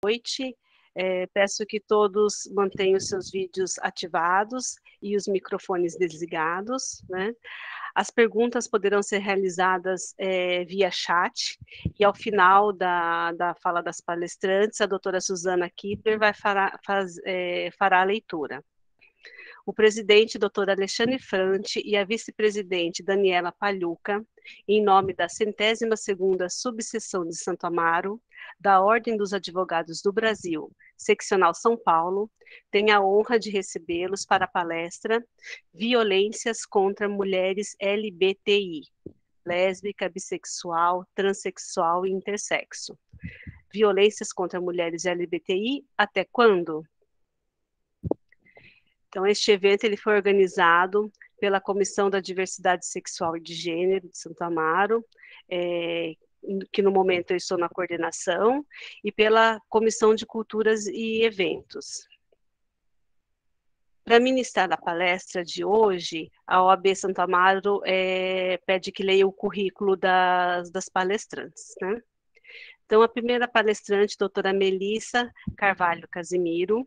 noite. Peço que todos mantenham seus vídeos ativados e os microfones desligados, né? As perguntas poderão ser realizadas via chat, e ao final da fala das palestrantes, a doutora Suzana Kipler fará a leitura. O presidente, doutor Alexandre Frante, e a vice-presidente, Daniela Pagliuca, em nome da 102ª Subseção de Santo Amaro, da Ordem dos Advogados do Brasil, Seccional São Paulo, têm a honra de recebê-los para a palestra Violências contra Mulheres LBTI, lésbica, bissexual, transexual e intersexo. Violências contra mulheres LGBTI, até quando? Então, este evento ele foi organizado pela Comissão da Diversidade Sexual e de Gênero de Santo Amaro, que no momento eu estou na coordenação, e pela Comissão de Culturas e Eventos. Para ministrar a palestra de hoje, a OAB Santo Amaro pede que leia o currículo das palestrantes, né? Então, a primeira palestrante, doutora Melissa Carvalho Casimiro,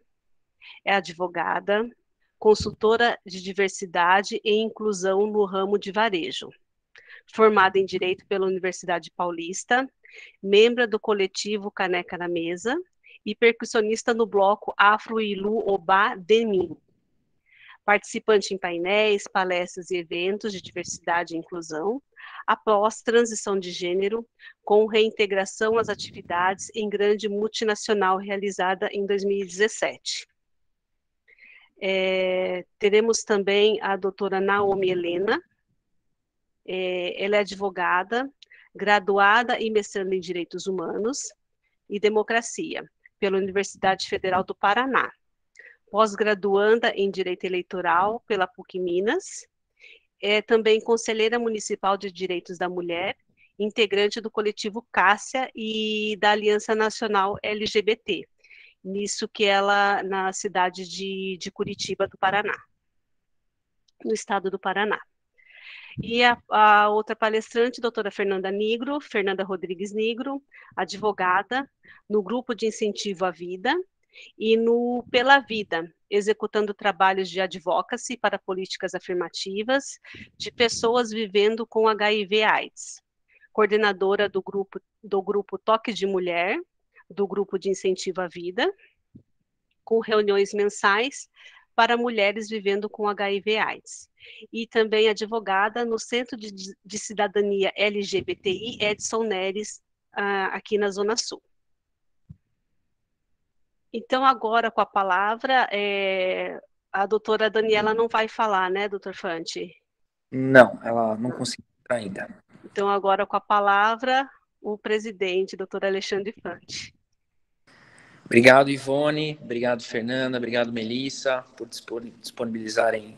é advogada, consultora de diversidade e inclusão no ramo de varejo, formada em Direito pela Universidade Paulista, membro do coletivo Caneca na Mesa e percussionista no bloco Afro Ilu Oba Demin. Participante em painéis, palestras e eventos de diversidade e inclusão, após transição de gênero, com reintegração às atividades em grande multinacional realizada em 2017. Teremos também a doutora Naomi Helena, ela é advogada, graduada e mestranda em Direitos Humanos e Democracia, pela Universidade Federal do Paraná, pós-graduanda em Direito Eleitoral pela PUC Minas, é também conselheira municipal de Direitos da Mulher, integrante do coletivo Cássia e da Aliança Nacional LGBT, nisso que ela, na cidade de Curitiba, do Paraná, no estado do Paraná. E a outra palestrante, doutora Fernanda Rodrigues Nigro, advogada, no Grupo de Incentivo à Vida e no Pela Vida, executando trabalhos de advocacy para políticas afirmativas de pessoas vivendo com HIV/AIDS, coordenadora do grupo Toque de Mulher, do Grupo de Incentivo à Vida, com reuniões mensais para mulheres vivendo com HIV/AIDS. E também advogada no Centro de Cidadania LGBTI Edson Neres, aqui na Zona Sul. Então, agora com a palavra, a doutora Daniela não vai falar, né, doutor Fante? Não, ela não conseguiu ainda. Então, agora com a palavra, o presidente, doutor Alexandre Fante. Obrigado, Ivone. Obrigado, Fernanda. Obrigado, Melissa, por disponibilizarem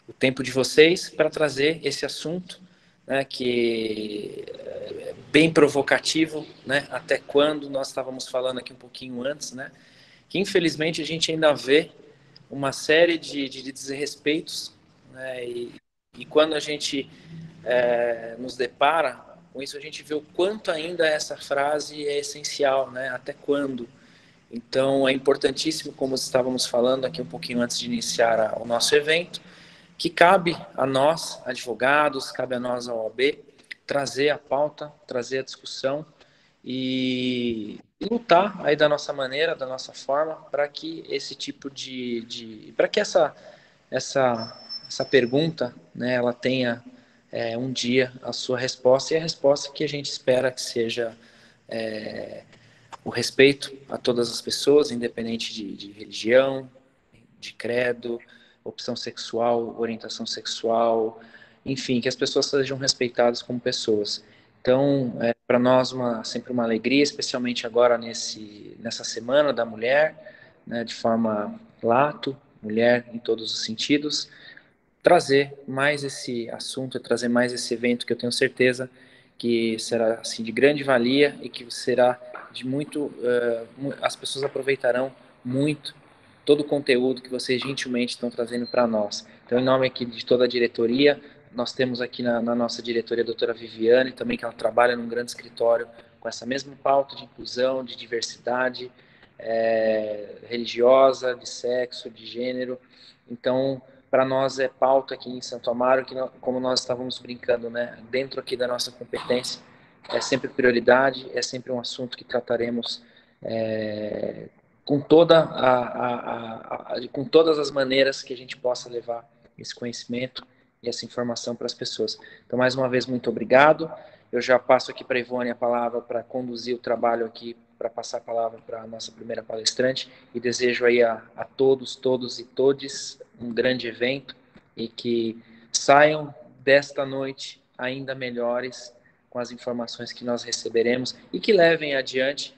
o tempo de vocês para trazer esse assunto, né, que é bem provocativo, né, até quando nós estávamos falando aqui um pouquinho antes, né, que infelizmente a gente ainda vê uma série de desrespeitos, né, e quando a gente nos depara com isso, a gente vê o quanto ainda essa frase é essencial, né? Até quando? Então, é importantíssimo, como estávamos falando aqui um pouquinho antes de iniciar o nosso evento, que cabe a nós, advogados, cabe a nós, a OAB, trazer a pauta, trazer a discussão e lutar aí da nossa maneira, da nossa forma, para que esse tipo para que essa pergunta, né, ela tenha um dia a sua resposta, e a resposta que a gente espera que seja o respeito a todas as pessoas, independente de religião, de credo, opção sexual, orientação sexual, enfim, que as pessoas sejam respeitadas como pessoas. Então, para nós sempre uma alegria, especialmente agora nessa Semana da Mulher, né, de forma lato, mulher em todos os sentidos, trazer mais esse assunto, trazer mais esse evento que eu tenho certeza que será assim de grande valia e que será de muito, as pessoas aproveitarão muito todo o conteúdo que vocês gentilmente estão trazendo para nós. Então, em nome aqui de toda a diretoria, nós temos aqui na nossa diretoria a doutora Viviane, também que ela trabalha num grande escritório com essa mesma pauta de inclusão, de diversidade religiosa, de sexo, de gênero. Então, para nós é pauta aqui em Santo Amaro, que como nós estávamos brincando, né, dentro aqui da nossa competência, é sempre prioridade, é sempre um assunto que trataremos com com todas as maneiras que a gente possa levar esse conhecimento e essa informação para as pessoas. Então, mais uma vez, muito obrigado. Eu já passo aqui para a Ivone a palavra para conduzir o trabalho aqui, para passar a palavra para a nossa primeira palestrante, e desejo aí a todos e todes um grande evento e que saiam desta noite ainda melhores com as informações que nós receberemos e que levem adiante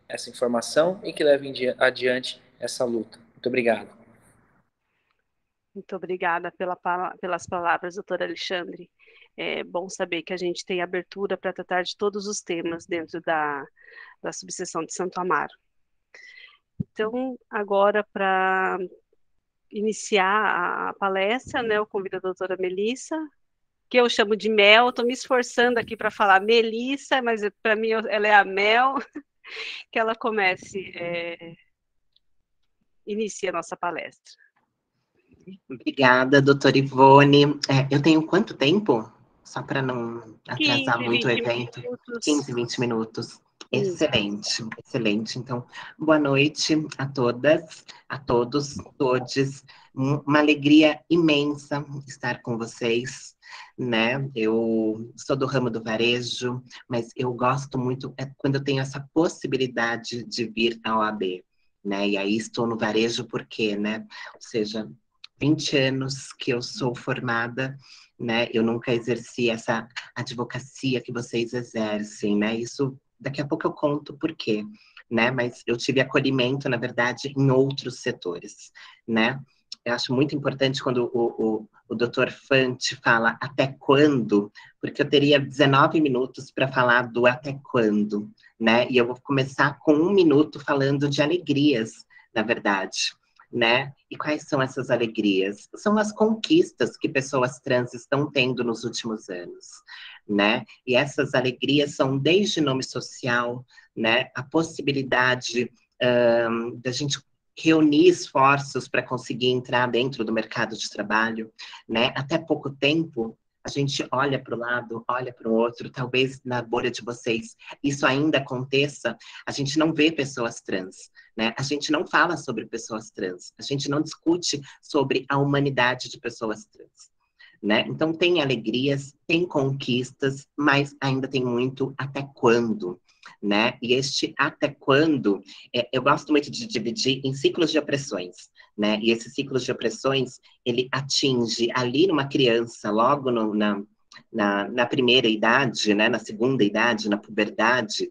essa informação e que levem adiante essa luta. Muito obrigado. Muito obrigada pelas palavras, doutor Alexandre. É bom saber que a gente tem abertura para tratar de todos os temas dentro da subseção de Santo Amaro. Então, agora, para iniciar a palestra, né, eu convido a doutora Melissa, que eu chamo de Mel, estou me esforçando aqui para falar Melissa, mas para mim ela é a Mel, que ela comece, inicie a nossa palestra. Obrigada, doutora Ivone. Eu tenho quanto tempo? Só para não atrasar 15, muito o 20 evento. minutos. 15, 20 minutos. Excelente, excelente. Então, boa noite a todas, a todos, todes. Uma alegria imensa estar com vocês, né? Eu sou do ramo do varejo, mas eu gosto muito quando eu tenho essa possibilidade de vir à OAB, né? E aí estou no varejo porque, né? Ou seja, 20 anos que eu sou formada, né? Eu nunca exerci essa advocacia que vocês exercem, né? Isso, daqui a pouco eu conto por quê, né? Mas eu tive acolhimento, na verdade, em outros setores, né? Eu acho muito importante quando o doutor Fante fala até quando, porque eu teria 19 minutos para falar do até quando, né? E eu vou começar com 1 minuto falando de alegrias, na verdade, né? E quais são essas alegrias? São as conquistas que pessoas trans estão tendo nos últimos anos, né? E essas alegrias são desde nome social, né? A possibilidade da gente reunir esforços para conseguir entrar dentro do mercado de trabalho, né? Até pouco tempo, a gente olha para o lado, olha para o outro, talvez na bolha de vocês isso ainda aconteça, a gente não vê pessoas trans, né? A gente não fala sobre pessoas trans, a gente não discute sobre a humanidade de pessoas trans, né? Então tem alegrias, tem conquistas, mas ainda tem muito até quando, né? E este até quando, eu gosto muito de dividir em ciclos de opressões, né? E esses ciclos de opressões, ele atinge ali numa criança, logo na primeira idade, né? Na segunda idade, na puberdade,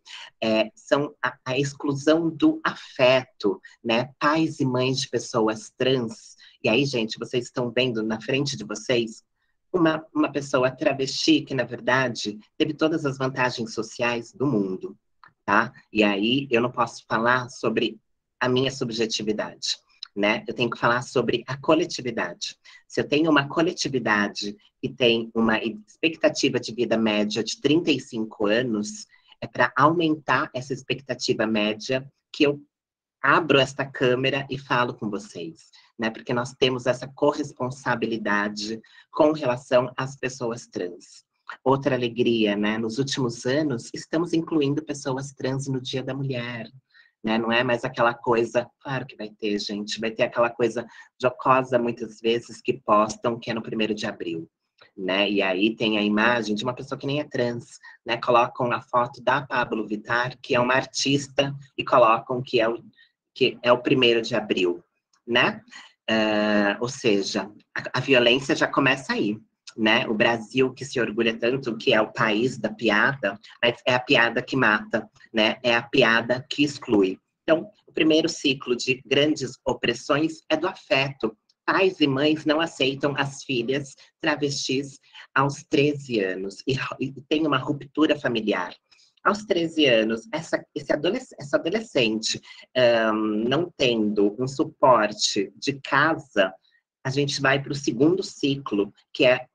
são a exclusão do afeto, né? Pais e mães de pessoas trans. E aí, gente, vocês estão vendo na frente de vocês uma pessoa travesti que, na verdade, teve todas as vantagens sociais do mundo, tá? E aí eu não posso falar sobre a minha subjetividade, né? Eu tenho que falar sobre a coletividade. Se eu tenho uma coletividade que tem uma expectativa de vida média de 35 anos, é para aumentar essa expectativa média que eu abro esta câmera e falo com vocês, né? Porque nós temos essa corresponsabilidade com relação às pessoas trans. Outra alegria, né? Nos últimos anos, estamos incluindo pessoas trans no Dia da Mulher, né? Não é mais aquela coisa, claro que vai ter, gente, vai ter aquela coisa jocosa, muitas vezes, que postam que é no 1º de abril, né? E aí tem a imagem de uma pessoa que nem é trans, né? Colocam a foto da Pablo Vittar, que é uma artista, e colocam que é o 1º de abril, né? Ou seja, a violência já começa aí, né? O Brasil, que se orgulha tanto que é o país da piada, mas é a piada que mata, né? É a piada que exclui. Então, o primeiro ciclo de grandes opressões é do afeto. Pais e mães não aceitam as filhas travestis aos 13 anos e tem uma ruptura familiar. Aos 13 anos, essa adolescente não tendo um suporte de casa, a gente vai para o segundo ciclo, que é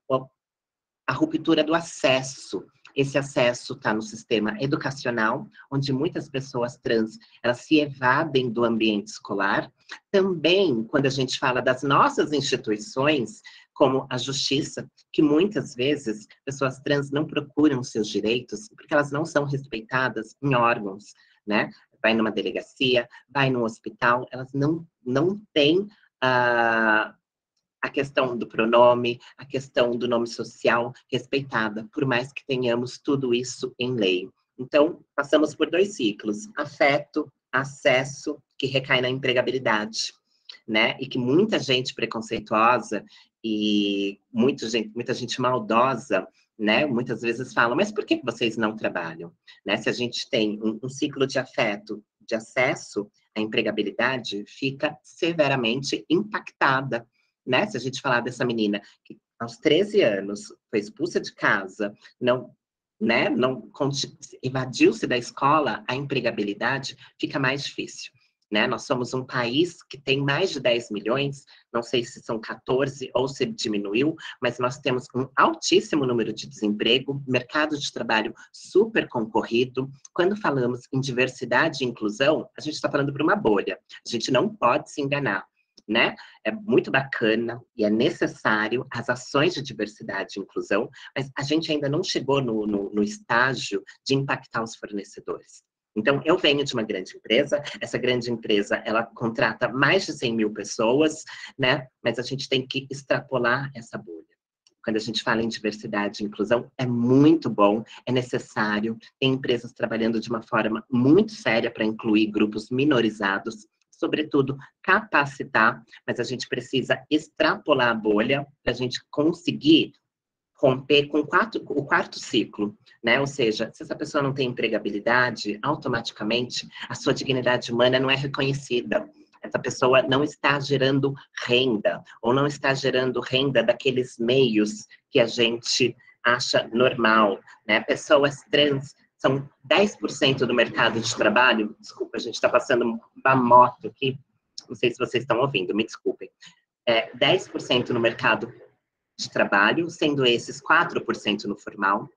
a ruptura do acesso, Esse acesso está no sistema educacional, onde muitas pessoas trans, elas se evadem do ambiente escolar. Também, quando a gente fala das nossas instituições, como a justiça, que muitas vezes pessoas trans não procuram seus direitos, porque elas não são respeitadas em órgãos, né? Vai numa delegacia, vai num hospital, elas não têm a questão do pronome, a questão do nome social respeitada, por mais que tenhamos tudo isso em lei. Então, passamos por 2 ciclos: afeto, acesso, que recai na empregabilidade, né? E que muita gente preconceituosa e muita gente maldosa, né? Muitas vezes falam, mas por que vocês não trabalham? Né? Se a gente tem um ciclo de afeto, de acesso, a empregabilidade fica severamente impactada, né? Se a gente falar dessa menina que aos 13 anos foi expulsa de casa, não evadiu-se da escola, a empregabilidade fica mais difícil. Né? Nós somos um país que tem mais de 10 milhões, não sei se são 14 ou se diminuiu, mas nós temos um altíssimo número de desemprego, mercado de trabalho super concorrido. Quando falamos em diversidade e inclusão, a gente está falando para uma bolha. A gente não pode se enganar, né? É muito bacana e é necessário as ações de diversidade e inclusão, mas a gente ainda não chegou no estágio de impactar os fornecedores. Então, eu venho de uma grande empresa, essa grande empresa, ela contrata mais de 100 mil pessoas, né? Mas a gente tem que extrapolar essa bolha. Quando a gente fala em diversidade e inclusão, é muito bom, é necessário, tem empresas trabalhando de uma forma muito séria para incluir grupos minorizados, sobretudo capacitar, mas a gente precisa extrapolar a bolha para a gente conseguir romper com o quarto ciclo, né? Ou seja, se essa pessoa não tem empregabilidade, automaticamente a sua dignidade humana não é reconhecida. Essa pessoa não está gerando renda, ou não está gerando renda daqueles meios que a gente acha normal, né? Pessoas trans são 10% do mercado de trabalho. Desculpa, a gente está passando uma moto aqui, não sei se vocês estão ouvindo, me desculpem. 10% no mercado de trabalho, sendo esses 4% no formal,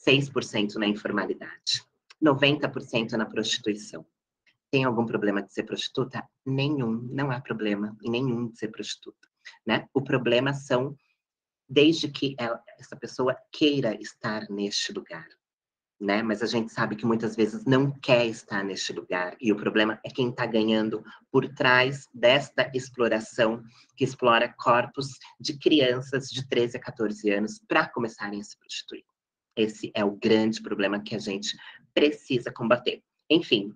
6% na informalidade, 90% na prostituição. Tem algum problema de ser prostituta? Nenhum, não há problema nenhum de ser prostituta, né? O problema são desde que essa pessoa queira estar neste lugar, né? Mas a gente sabe que muitas vezes não quer estar neste lugar, e o problema é quem está ganhando por trás desta exploração, que explora corpos de crianças de 13 a 14 anos para começarem a se prostituir. Esse é o grande problema que a gente precisa combater. Enfim,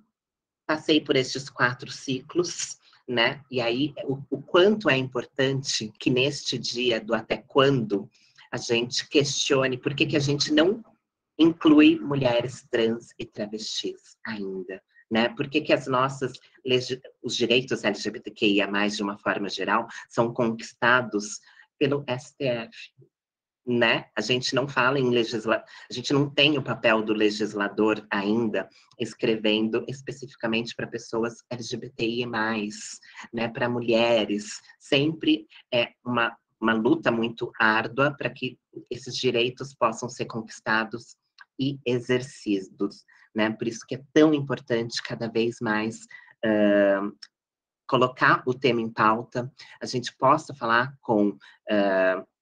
passei por estes 4 ciclos, né? E aí, o quanto é importante que neste dia do até quando a gente questione por que a gente não inclui mulheres trans e travestis ainda, né? Por que as os direitos LGBTQIA+, de uma forma geral, são conquistados pelo STF, né? A gente não fala em a gente não tem o papel do legislador ainda escrevendo especificamente para pessoas LGBTI+, né? Para mulheres. Sempre é uma luta muito árdua para que esses direitos possam ser conquistados e exercidos, né? Por isso que é tão importante cada vez mais colocar o tema em pauta, a gente possa falar com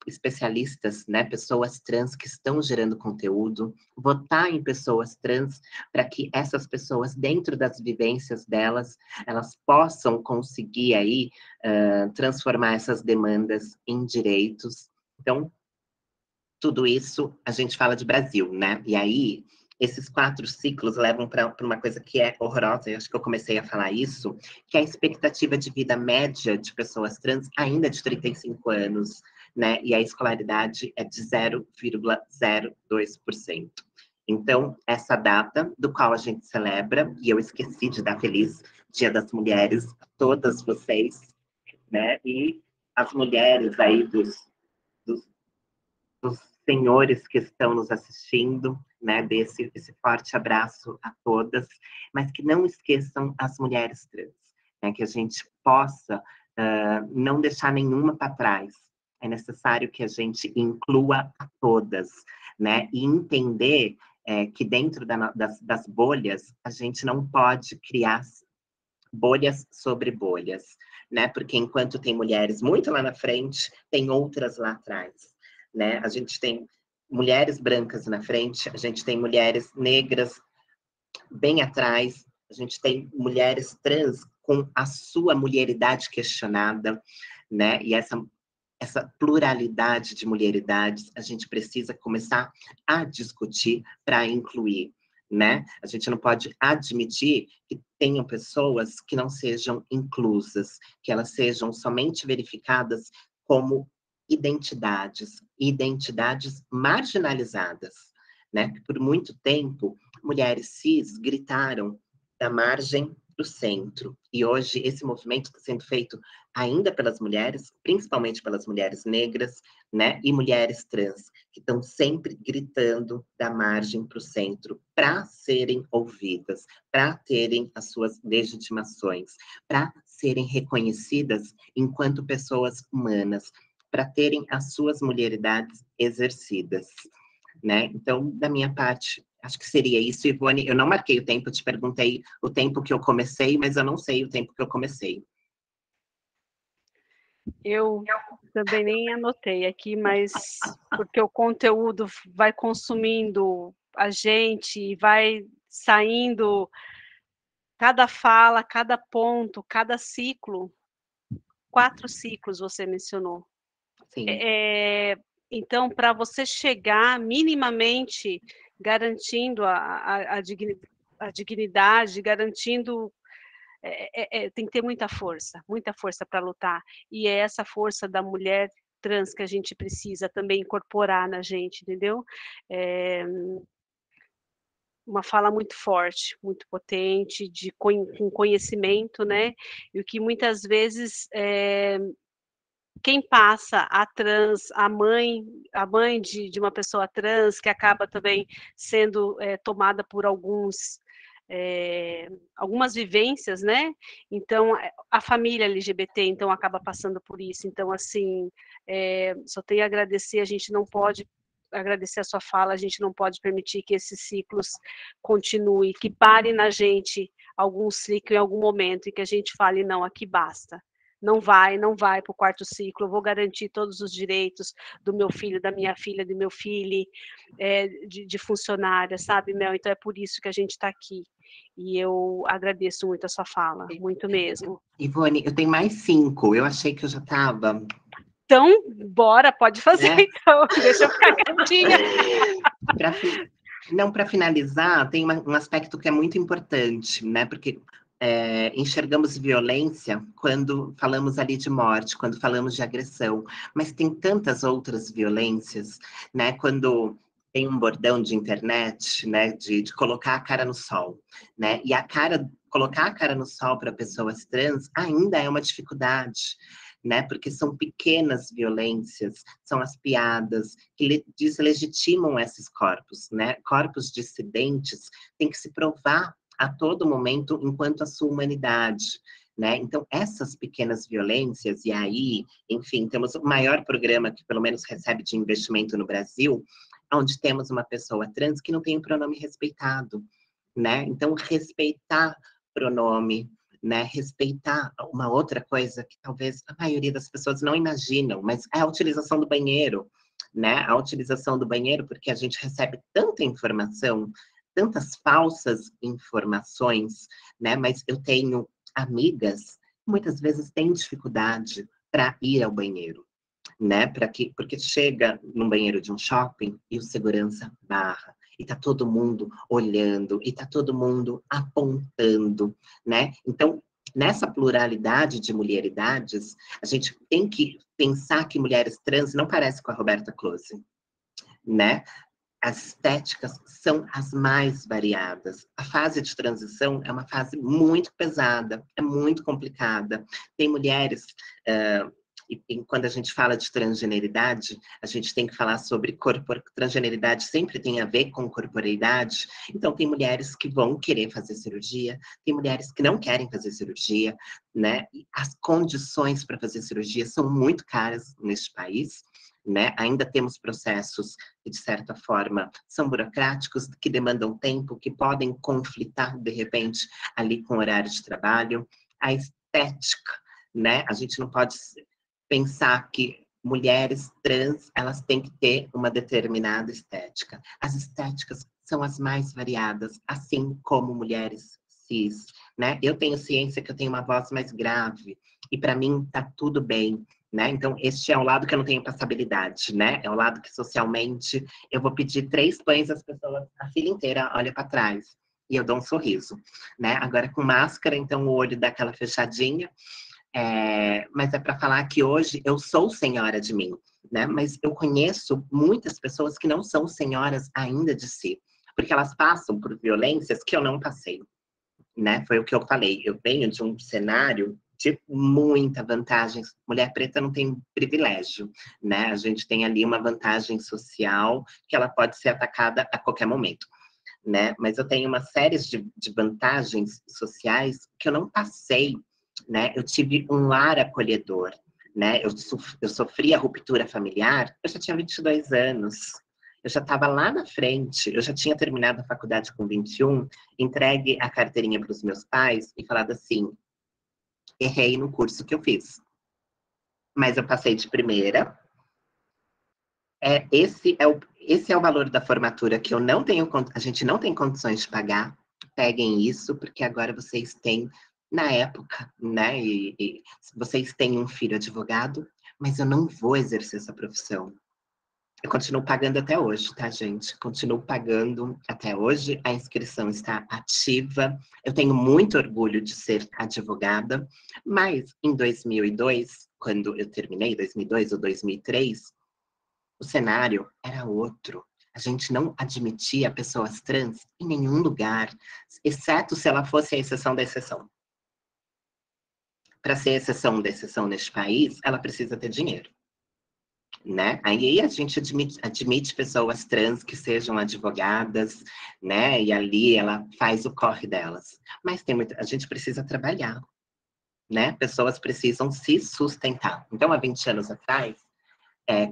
especialistas, né, pessoas trans que estão gerando conteúdo, votar em pessoas trans para que essas pessoas, dentro das vivências delas, elas possam conseguir aí transformar essas demandas em direitos. Então, tudo isso a gente fala de Brasil, né? E aí, esses 4 ciclos levam para uma coisa que é horrorosa, eu acho que eu comecei a falar isso, que é a expectativa de vida média de pessoas trans ainda de 35 anos, né? E a escolaridade é de 0,02%. Então, essa data, do qual a gente celebra, e eu esqueci de dar feliz Dia das Mulheres a todas vocês, né? E as mulheres aí dos senhores que estão nos assistindo, né, esse forte abraço a todas, mas que não esqueçam as mulheres trans, né, que a gente possa não deixar nenhuma para trás. É necessário que a gente inclua a todas, né? E entender que dentro das bolhas, a gente não pode criar bolhas sobre bolhas, né? Porque enquanto tem mulheres muito lá na frente, tem outras lá atrás, né? A gente tem mulheres brancas na frente, a gente tem mulheres negras bem atrás, a gente tem mulheres trans com a sua mulheridade questionada, né? E essa pluralidade de mulheridades, a gente precisa começar a discutir para incluir, né? A gente não pode admitir que tenham pessoas que não sejam inclusas, que elas sejam somente verificadas como identidades marginalizadas, né? Por muito tempo, mulheres cis gritaram da margem para o centro. E hoje esse movimento está sendo feito ainda pelas mulheres, principalmente pelas mulheres negras, né? E mulheres trans, que estão sempre gritando da margem para o centro, para serem ouvidas, para terem as suas legitimações, para serem reconhecidas enquanto pessoas humanas, para terem as suas mulheridades exercidas, né? Então, da minha parte, acho que seria isso. Ivone, eu não marquei o tempo, eu te perguntei o tempo que eu comecei, mas eu não sei o tempo que eu comecei. Eu também nem anotei aqui, mas porque o conteúdo vai consumindo a gente, vai saindo cada fala, cada ponto, cada ciclo. 4 ciclos você mencionou. Sim. Então, para você chegar minimamente garantindo a dignidade, garantindo, tem que ter muita força para lutar. E é essa força da mulher trans que a gente precisa também incorporar na gente, entendeu? Uma fala muito forte, muito potente, com conhecimento, né? E o que muitas vezes quem passa a trans, a mãe de uma pessoa trans, que acaba também sendo tomada por algumas vivências, né? Então, a família LGBT, então, acaba passando por isso. Então, assim, só tenho a agradecer, a gente não pode agradecer a sua fala, a gente não pode permitir que esses ciclos continuem, que pare na gente algum ciclo em algum momento, e que a gente fale, não, aqui basta. Não vai para o 4º ciclo, eu vou garantir todos os direitos do meu filho, da minha filha, do meu filho, de funcionária, sabe, Mel? Então é por isso que a gente está aqui. E eu agradeço muito a sua fala, muito mesmo. Ivone, eu tenho mais 5, eu achei que eu já estava... Então, bora, pode fazer então, deixa eu ficar quietinha. Para finalizar, tem um aspecto que é muito importante, né? Porque enxergamos violência quando falamos ali de morte, quando falamos de agressão, mas tem tantas outras violências, né? Quando tem um bordão de internet, né? De colocar a cara no sol, né? E colocar a cara no sol para pessoas trans ainda é uma dificuldade, né? Porque são pequenas violências, são as piadas que deslegitimam esses corpos, né? Corpos dissidentes têm que se provar a todo momento enquanto a sua humanidade, né? Então, essas pequenas violências, e aí, enfim, temos o maior programa que pelo menos recebe de investimento no Brasil, onde temos uma pessoa trans que não tem o pronome respeitado, né? Então, respeitar pronome, né, respeitar uma outra coisa que talvez a maioria das pessoas não imaginam, mas é a utilização do banheiro, né? A utilização do banheiro, porque a gente recebe tanta informação, tantas falsas informações, né? Mas eu tenho amigas que muitas vezes têm dificuldade para ir ao banheiro, né? Porque chega no banheiro de um shopping e o segurança barra. E tá todo mundo olhando, e tá todo mundo apontando, né? Então, nessa pluralidade de mulheridades, a gente tem que pensar que mulheres trans não parecem com a Roberta Close, né? As estéticas são as mais variadas. A fase de transição é uma fase muito pesada, é muito complicada. Tem mulheres... E quando a gente fala de transgeneridade, a gente tem que falar sobre transgeneridade sempre tem a ver com corporeidade. Então, tem mulheres que vão querer fazer cirurgia, tem mulheres que não querem fazer cirurgia, né? E as condições para fazer cirurgia são muito caras neste país, né? Ainda temos processos que, de certa forma, são burocráticos, que demandam tempo, que podem conflitar, de repente, ali com o horário de trabalho. A estética, né? A gente não pode pensar que mulheres trans, elas têm que ter uma determinada estética. As estéticas são as mais variadas, assim como mulheres cis, né? Eu tenho ciência que eu tenho uma voz mais grave, e para mim tá tudo bem, né? Então, este é o lado que eu não tenho passabilidade, né? É o lado que socialmente eu vou pedir 3 pães, as pessoas, a fila inteira olha para trás, e eu dou um sorriso, né? Agora com máscara, então o olho dá aquela fechadinha, mas é para falar que hoje eu sou senhora de mim, né? Mas eu conheço muitas pessoas que não são senhoras ainda de si, porque elas passam por violências que eu não passei, né? Foi o que eu falei. Eu venho de um cenário de muita vantagem. Mulher preta não tem privilégio, né? A gente tem ali uma vantagem social que ela pode ser atacada a qualquer momento, né? Mas eu tenho uma série de vantagens sociais que eu não passei, né? Eu tive um lar acolhedor, né? Eu sofri a ruptura familiar, eu já tinha 22 anos. Eu já estava lá na frente, eu já tinha terminado a faculdade com 21, entregue a carteirinha para os meus pais e falado assim, errei no curso que eu fiz. Mas eu passei de primeira. Esse é o valor da formatura que eu não tenho, a gente não tem condições de pagar. Peguem isso, porque agora vocês têm, na época, né? E vocês têm um filho advogado, mas eu não vou exercer essa profissão. Eu continuo pagando até hoje, tá, gente? Continuo pagando até hoje. A inscrição está ativa. Eu tenho muito orgulho de ser advogada, mas em 2002, quando eu terminei, 2002 ou 2003, o cenário era outro. A gente não admitia pessoas trans em nenhum lugar, exceto se ela fosse a exceção da exceção. Para ser exceção da exceção neste país, ela precisa ter dinheiro, né? Aí a gente admite pessoas trans que sejam advogadas, né? E ali ela faz o corre delas. Mas a gente precisa trabalhar, né? Pessoas precisam se sustentar. Então, há 20 anos atrás,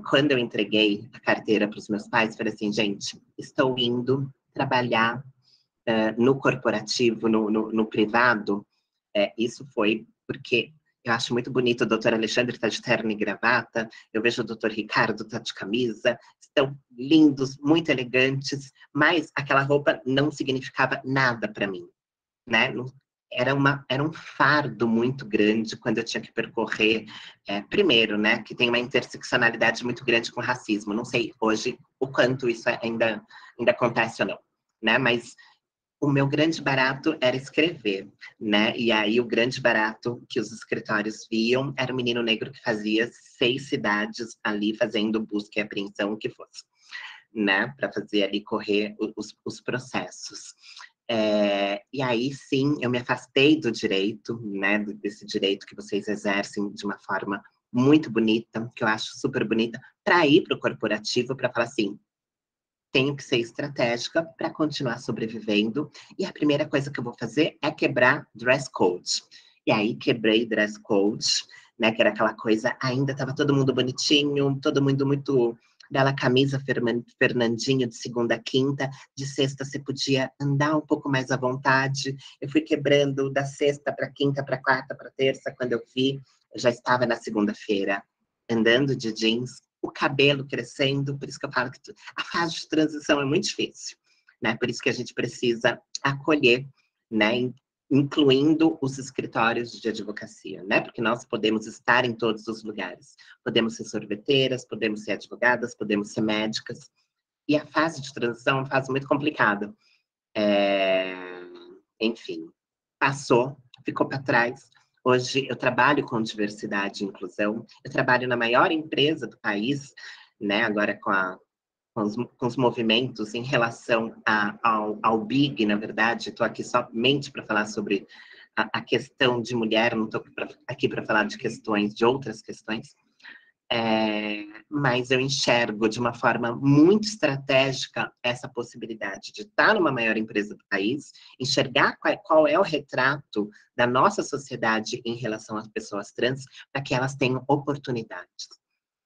quando eu entreguei a carteira para os meus pais, falei assim, gente, estou indo trabalhar no corporativo, no privado. Isso foi porque eu acho muito bonito o doutor Alexandre estar de terno e gravata, eu vejo o doutor Ricardo estar de camisa, estão lindos, muito elegantes, mas aquela roupa não significava nada para mim, né? Era um fardo muito grande quando eu tinha que percorrer, primeiro, né, que tem uma interseccionalidade muito grande com racismo. Não sei hoje o quanto isso ainda acontece ou não, né? Mas o meu grande barato era escrever, né? E aí o grande barato que os escritórios viam era o menino negro que fazia 6 cidades ali fazendo busca e apreensão, o que fosse, né? Para fazer ali correr os processos. E aí, sim, eu me afastei do direito, né, desse direito que vocês exercem de uma forma muito bonita, que eu acho super bonita, para ir para o corporativo, para falar assim, tenho que ser estratégica para continuar sobrevivendo, e a primeira coisa que eu vou fazer é quebrar dress code. E aí, quebrei dress code, né, que era aquela coisa, ainda estava todo mundo bonitinho, todo mundo muito bela camisa Fernandinho de segunda a quinta, de sexta você podia andar um pouco mais à vontade. Eu fui quebrando da sexta para quinta, para quarta, para terça, quando eu vi, eu já estava na segunda-feira, andando de jeans, o cabelo crescendo, por isso que eu falo que a fase de transição é muito difícil, né? Por isso que a gente precisa acolher, né? Incluindo os escritórios de advocacia, né? Porque nós podemos estar em todos os lugares. Podemos ser sorveteiras, podemos ser advogadas, podemos ser médicas. E a fase de transição é uma fase muito complicada. Enfim, passou, ficou para trás. Hoje eu trabalho com diversidade e inclusão. Eu trabalho na maior empresa do país, né? Agora com os movimentos em relação ao Big, na verdade, estou aqui somente para falar sobre a questão de mulher, não estou aqui para falar de outras questões, mas eu enxergo de uma forma muito estratégica essa possibilidade de estar numa maior empresa do país, enxergar qual é o retrato da nossa sociedade em relação às pessoas trans, para que elas tenham oportunidades.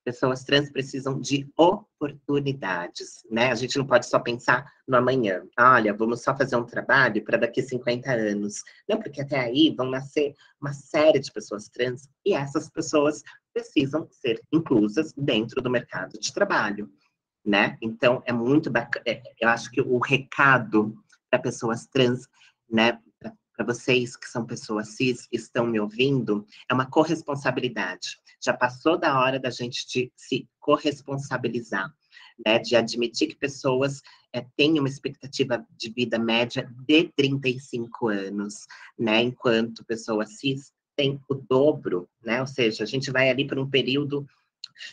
Pessoas trans precisam de oportunidades, né? A gente não pode só pensar no amanhã. Olha, vamos só fazer um trabalho para daqui 50 anos. Não, porque até aí vão nascer uma série de pessoas trans e essas pessoas precisam ser inclusas dentro do mercado de trabalho, né? Então, é muito bacana. Eu acho que o recado para pessoas trans, né? Para vocês que são pessoas cis, estão me ouvindo, é uma corresponsabilidade. Já passou da hora da gente de se corresponsabilizar, né? De admitir que pessoas têm uma expectativa de vida média de 35 anos, né? Enquanto pessoas cis têm o dobro, né? Ou seja, a gente vai ali para um período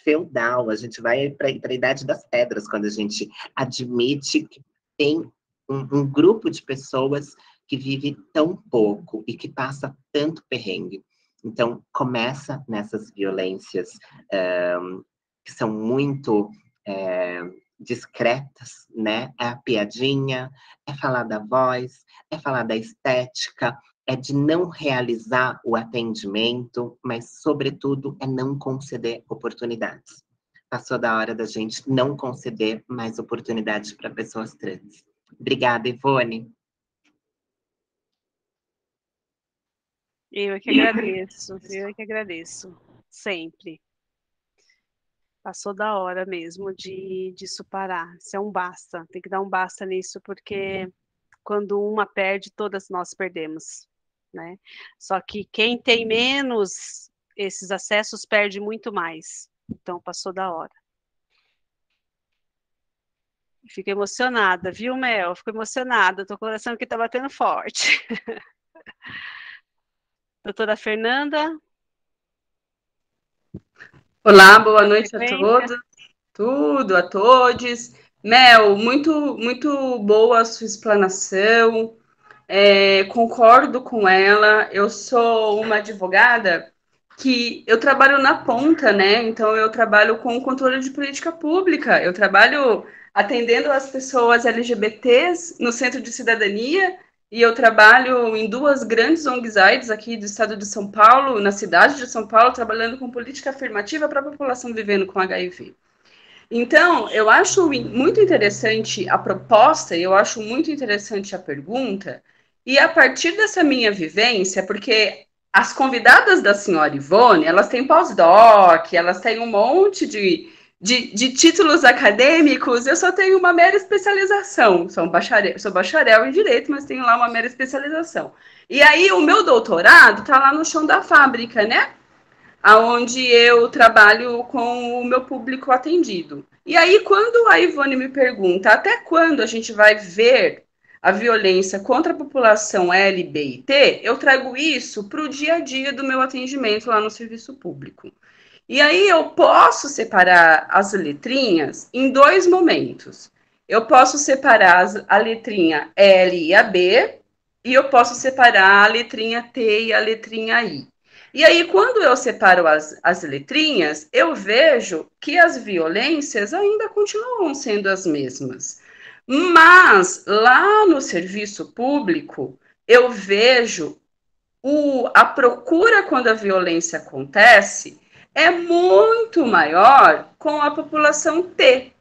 feudal, a gente vai para a Idade das Pedras, quando a gente admite que tem um grupo de pessoas que vive tão pouco e que passa tanto perrengue. Então, começa nessas violências que são muito discretas, né? É a piadinha, é falar da voz, é falar da estética, é de não realizar o atendimento, mas, sobretudo, é não conceder oportunidades. Passou da hora da gente não conceder mais oportunidades para pessoas trans. Obrigada, Ivone. Eu é que agradeço, eu é que agradeço, sempre. Passou da hora mesmo disso parar. Isso é um basta, tem que dar um basta nisso, porque quando uma perde, todas nós perdemos, né? Só que quem tem menos esses acessos perde muito mais. Então, passou da hora. Fico emocionada, viu, Mel? Fico emocionada, tô com o coração que tá batendo forte. Doutora Fernanda? Olá, boa noite a Sequência. todos, tudo, a todos. Mel, muito boa a sua explanação, concordo com ela. Eu sou uma advogada que eu trabalho na ponta, né? Então, eu trabalho com o controle de política pública, eu trabalho atendendo as pessoas LGBTs no Centro de Cidadania, e eu trabalho em duas grandes ONGs aqui do estado de São Paulo, na cidade de São Paulo, trabalhando com política afirmativa para a população vivendo com HIV. Então, eu acho muito interessante a proposta, eu acho muito interessante a pergunta, e a partir dessa minha vivência, porque as convidadas da senhora Ivone, elas têm pós-doc, elas têm um monte de títulos acadêmicos, eu só tenho uma mera especialização, sou bacharel em Direito, mas tenho lá uma mera especialização. E aí, o meu doutorado está lá no chão da fábrica, né? Onde eu trabalho com o meu público atendido. E aí, quando a Ivone me pergunta até quando a gente vai ver a violência contra a população L, B e T, eu trago isso para o dia a dia do meu atendimento lá no serviço público. E aí eu posso separar as letrinhas em dois momentos. Eu posso separar a letrinha L e a B, e eu posso separar a letrinha T e a letrinha I. E aí, quando eu separo as letrinhas, eu vejo que as violências ainda continuam sendo as mesmas. Mas, lá no serviço público, eu vejo a procura quando a violência acontece é muito maior com a população T,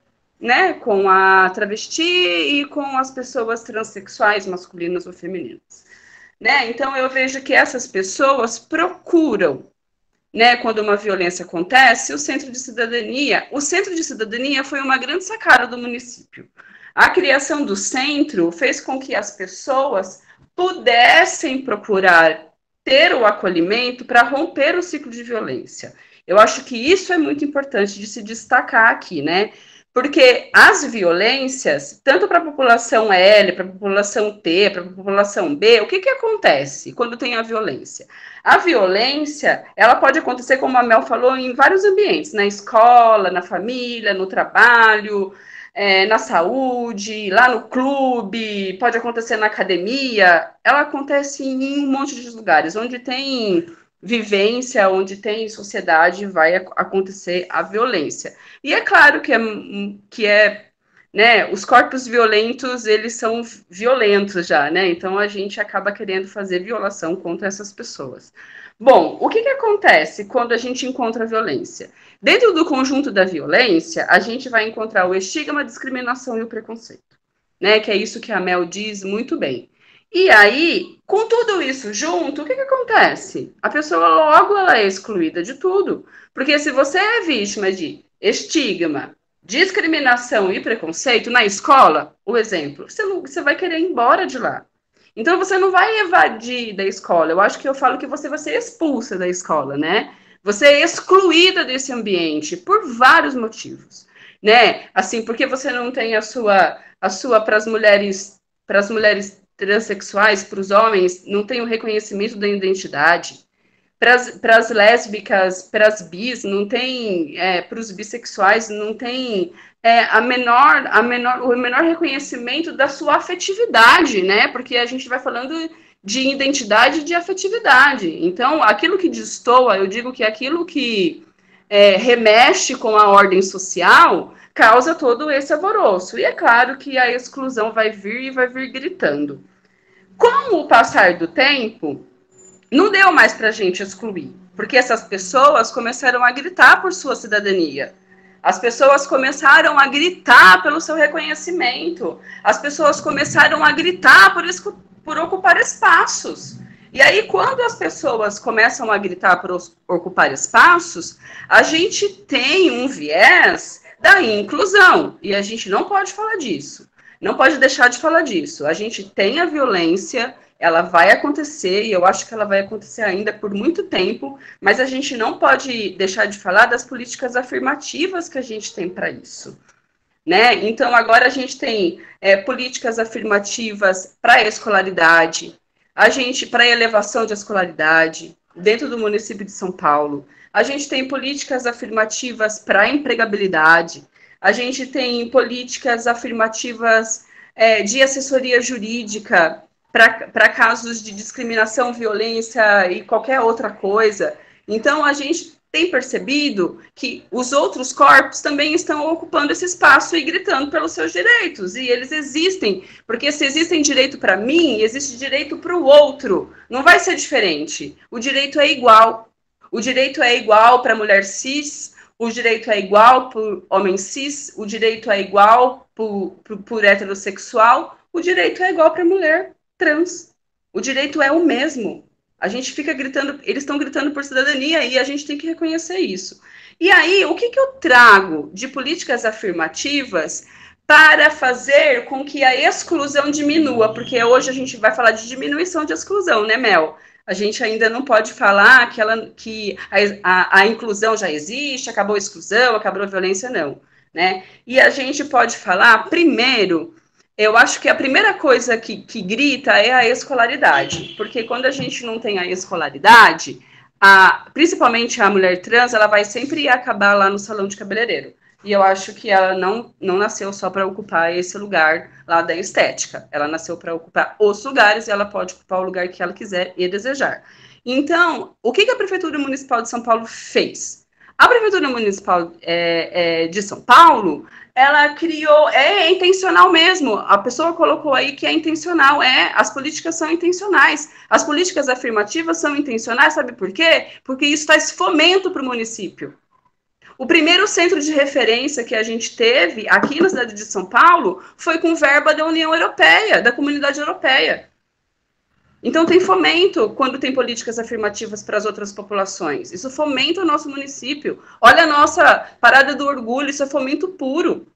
né? Com a travesti e com as pessoas transexuais, masculinas ou femininas. Né? Então, eu vejo que essas pessoas procuram, né, quando uma violência acontece, o Centro de Cidadania. O Centro de Cidadania foi uma grande sacada do município. A criação do centro fez com que as pessoas pudessem procurar ter o acolhimento para romper o ciclo de violência. Eu acho que isso é muito importante de se destacar aqui, né? Porque as violências, tanto para a população L, para a população T, para a população B, o que acontece quando tem a violência? A violência, ela pode acontecer, como a Mel falou, em vários ambientes, na escola, na família, no trabalho, na saúde, lá no clube, pode acontecer na academia, ela acontece em um monte de lugares, onde tem vivência, onde tem sociedade, vai acontecer a violência. E é claro que é né, os corpos violentos, eles são violentos já, né? Então a gente acaba querendo fazer violação contra essas pessoas. Bom, o que acontece quando a gente encontra violência? Dentro do conjunto da violência, a gente vai encontrar o estigma, a discriminação e o preconceito, né? Que é isso que a Mel diz muito bem. E aí, com tudo isso junto, o que acontece? A pessoa logo ela é excluída de tudo. Porque se você é vítima de estigma, discriminação e preconceito na escola, o exemplo, você vai querer ir embora de lá. Então você não vai evadir da escola. Eu acho que eu falo que você vai ser expulsa da escola, né? Você é excluída desse ambiente por vários motivos, né? Assim, porque você não tem a sua para as mulheres transexuais, para os homens, não tem o reconhecimento da identidade. Para as lésbicas, para as bis, não tem, para os bissexuais, não tem o menor reconhecimento da sua afetividade, né? Porque a gente vai falando de identidade e de afetividade. Então, aquilo que destoa, eu digo que aquilo que remexe com a ordem social causa todo esse alvoroço. E é claro que a exclusão vai vir e vai vir gritando. Com o passar do tempo, não deu mais para a gente excluir, porque essas pessoas começaram a gritar por sua cidadania. As pessoas começaram a gritar pelo seu reconhecimento. As pessoas começaram a gritar por ocupar espaços. E aí, quando as pessoas começam a gritar por ocupar espaços, a gente tem um viés da inclusão. E a gente não pode falar disso. Não pode deixar de falar disso. A gente tem a violência, ela vai acontecer, e eu acho que ela vai acontecer ainda por muito tempo, mas a gente não pode deixar de falar das políticas afirmativas que a gente tem para isso, né? Então, agora a gente tem políticas afirmativas para a escolaridade, para a elevação de escolaridade, dentro do município de São Paulo. A gente tem políticas afirmativas para a empregabilidade, a gente tem políticas afirmativas de assessoria jurídica, para casos de discriminação, violência e qualquer outra coisa. Então, a gente tem percebido que os outros corpos também estão ocupando esse espaço e gritando pelos seus direitos. E eles existem, porque se existem direito para mim, existe direito para o outro. Não vai ser diferente. O direito é igual. O direito é igual para mulher cis, o direito é igual para homem cis, o direito é igual por heterossexual, o direito é igual para mulher trans. O direito é o mesmo. A gente fica gritando, eles estão gritando por cidadania e a gente tem que reconhecer isso. E aí, o que eu trago de políticas afirmativas para fazer com que a exclusão diminua? Porque hoje a gente vai falar de diminuição de exclusão, né, Mel? A gente ainda não pode falar que a inclusão já existe, acabou a exclusão, acabou a violência, não, né? E a gente pode falar, primeiro, eu acho que a primeira coisa que grita é a escolaridade, porque quando a gente não tem a escolaridade, principalmente a mulher trans, ela vai sempre acabar lá no salão de cabeleireiro. E eu acho que ela não nasceu só para ocupar esse lugar lá da estética. Ela nasceu para ocupar os lugares e ela pode ocupar o lugar que ela quiser e desejar. Então, o que a Prefeitura Municipal de São Paulo fez? A Prefeitura Municipal de São Paulo, ela criou, é intencional mesmo, a pessoa colocou aí que é intencional, as políticas são intencionais, as políticas afirmativas são intencionais, sabe por quê? Porque isso traz fomento para o município. O primeiro centro de referência que a gente teve aqui na cidade de São Paulo foi com verba da União Europeia, da Comunidade Europeia. Então, tem fomento quando tem políticas afirmativas para as outras populações. Isso fomenta o nosso município. Olha a nossa parada do orgulho, isso é fomento puro.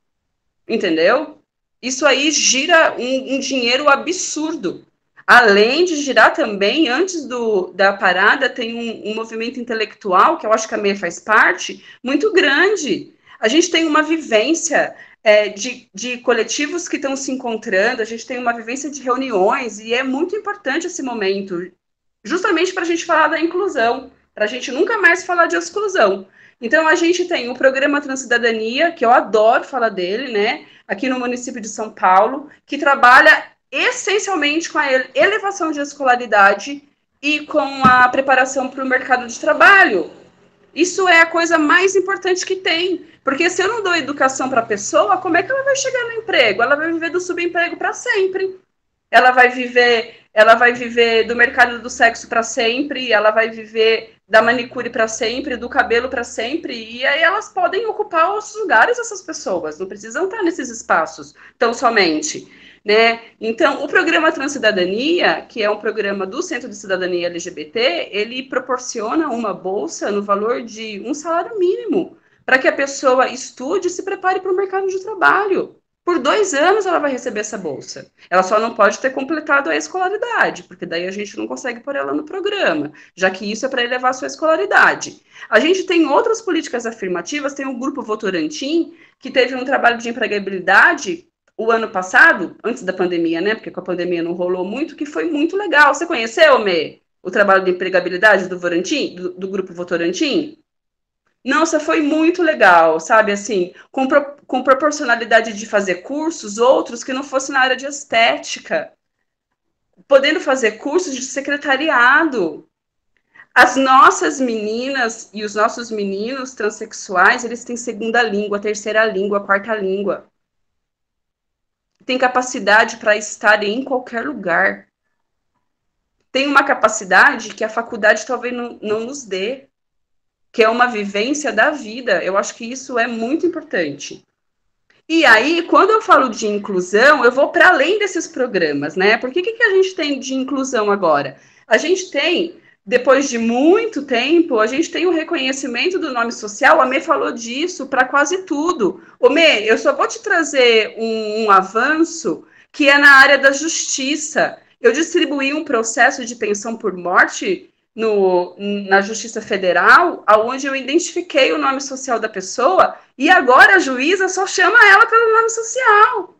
Entendeu? Isso aí gira um dinheiro absurdo. Além de girar também, antes da parada, tem um movimento intelectual, que eu acho que a MEI faz parte, muito grande. A gente tem uma vivência de coletivos que estão se encontrando, a gente tem uma vivência de reuniões, e é muito importante esse momento, justamente para a gente falar da inclusão, para a gente nunca mais falar de exclusão. Então, a gente tem o programa Transcidadania, que eu adoro falar dele, né, aqui no município de São Paulo, que trabalha essencialmente com a elevação de escolaridade e com a preparação para o mercado de trabalho. Isso é a coisa mais importante que tem. Porque se eu não dou educação para a pessoa, como é que ela vai chegar no emprego? Ela vai viver do subemprego para sempre. Ela vai viver do mercado do sexo para sempre, ela vai viver da manicure para sempre, do cabelo para sempre, e aí elas podem ocupar outros lugares, essas pessoas, não precisam estar nesses espaços tão somente, né? Então, o programa Transcidadania, que é um programa do Centro de Cidadania LGBT, ele proporciona uma bolsa no valor de um salário mínimo, para que a pessoa estude e se prepare para o mercado de trabalho. Por 2 anos ela vai receber essa bolsa. Ela só não pode ter completado a escolaridade, porque daí a gente não consegue pôr ela no programa, já que isso é para elevar a sua escolaridade. A gente tem outras políticas afirmativas, tem o Grupo Votorantim, que teve um trabalho de empregabilidade o ano passado, antes da pandemia, né? Porque com a pandemia não rolou muito, que foi muito legal. Você conheceu, Mê, o trabalho de empregabilidade do Votorantim, do Grupo Votorantim? Nossa, foi muito legal, sabe, assim, com proporcionalidade de fazer cursos, outros que não fossem na área de estética, podendo fazer cursos de secretariado. As nossas meninas e os nossos meninos transexuais, eles têm segunda língua, terceira língua, quarta língua. Tem capacidade para estar em qualquer lugar. Tem uma capacidade que a faculdade talvez não nos dê, que é uma vivência da vida. Eu acho que isso é muito importante. E aí, quando eu falo de inclusão, eu vou para além desses programas, né? Porque o que a gente tem de inclusão agora? A gente tem, depois de muito tempo, a gente tem o reconhecimento do nome social. A Mê falou disso para quase tudo. Ô, Mê, eu só vou te trazer um avanço que é na área da justiça. Eu distribuí um processo de pensão por morte na Justiça Federal, onde eu identifiquei o nome social da pessoa, e agora a juíza só chama ela pelo nome social.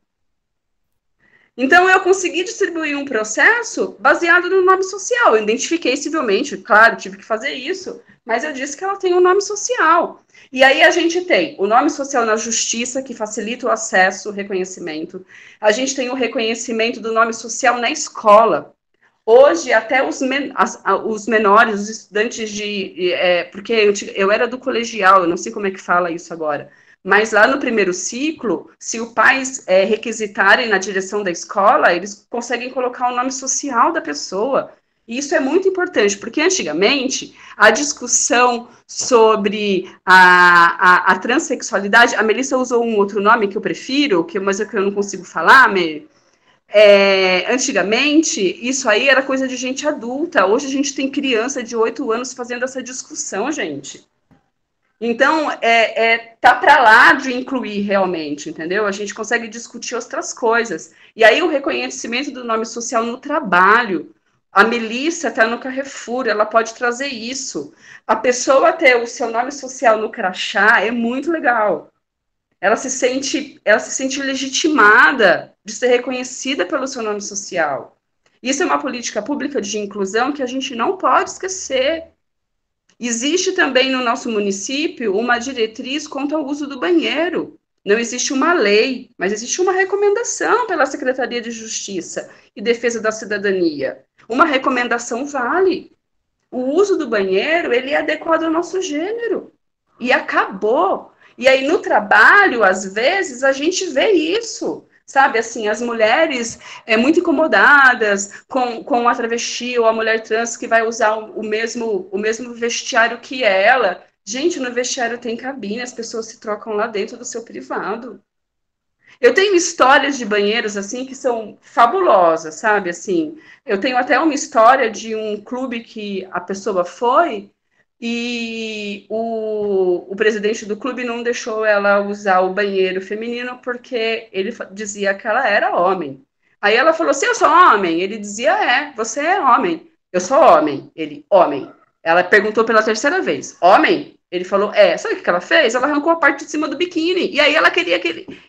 Então, eu consegui distribuir um processo baseado no nome social. Eu identifiquei civilmente, claro, tive que fazer isso, mas eu disse que ela tem um nome social. E aí a gente tem o nome social na justiça, que facilita o acesso, o reconhecimento. A gente tem o reconhecimento do nome social na escola. Hoje, até os menores, os estudantes porque eu era do colegial, eu não sei como é que fala isso agora, mas lá no primeiro ciclo, se os pais requisitarem na direção da escola, eles conseguem colocar o nome social da pessoa. E isso é muito importante, porque antigamente a discussão sobre a transexualidade, a Melissa usou um outro nome que eu prefiro, mas é que eu não consigo falar, antigamente, isso aí era coisa de gente adulta. Hoje a gente tem criança de 8 anos fazendo essa discussão, gente. Então, tá para lá de incluir realmente, entendeu? A gente consegue discutir outras coisas. E aí o reconhecimento do nome social no trabalho. A Melissa está no Carrefour, ela pode trazer isso. A pessoa ter o seu nome social no crachá é muito legal. Ela se sente legitimada de ser reconhecida pelo seu nome social. Isso é uma política pública de inclusão que a gente não pode esquecer. Existe também no nosso município uma diretriz quanto ao uso do banheiro. Não existe uma lei, mas existe uma recomendação pela Secretaria de Justiça e Defesa da Cidadania. Uma recomendação vale. O uso do banheiro, ele é adequado ao nosso gênero. E acabou. E aí, no trabalho, às vezes, a gente vê isso, sabe? Assim, as mulheres muito incomodadas com a travesti ou a mulher trans que vai usar o mesmo vestiário que ela. Gente, no vestiário tem cabine, as pessoas se trocam lá dentro do seu privado. Eu tenho histórias de banheiros, assim, que são fabulosas, sabe? Assim, eu tenho até uma história de um clube que a pessoa foi e o presidente do clube não deixou ela usar o banheiro feminino porque ele dizia que ela era homem. Aí ela falou assim, eu sou homem? Ele dizia, você é homem. Eu sou homem. Ele, homem. Ela perguntou pela 3ª vez, homem? Ele falou, sabe o que ela fez? Ela arrancou a parte de cima do biquíni. E aí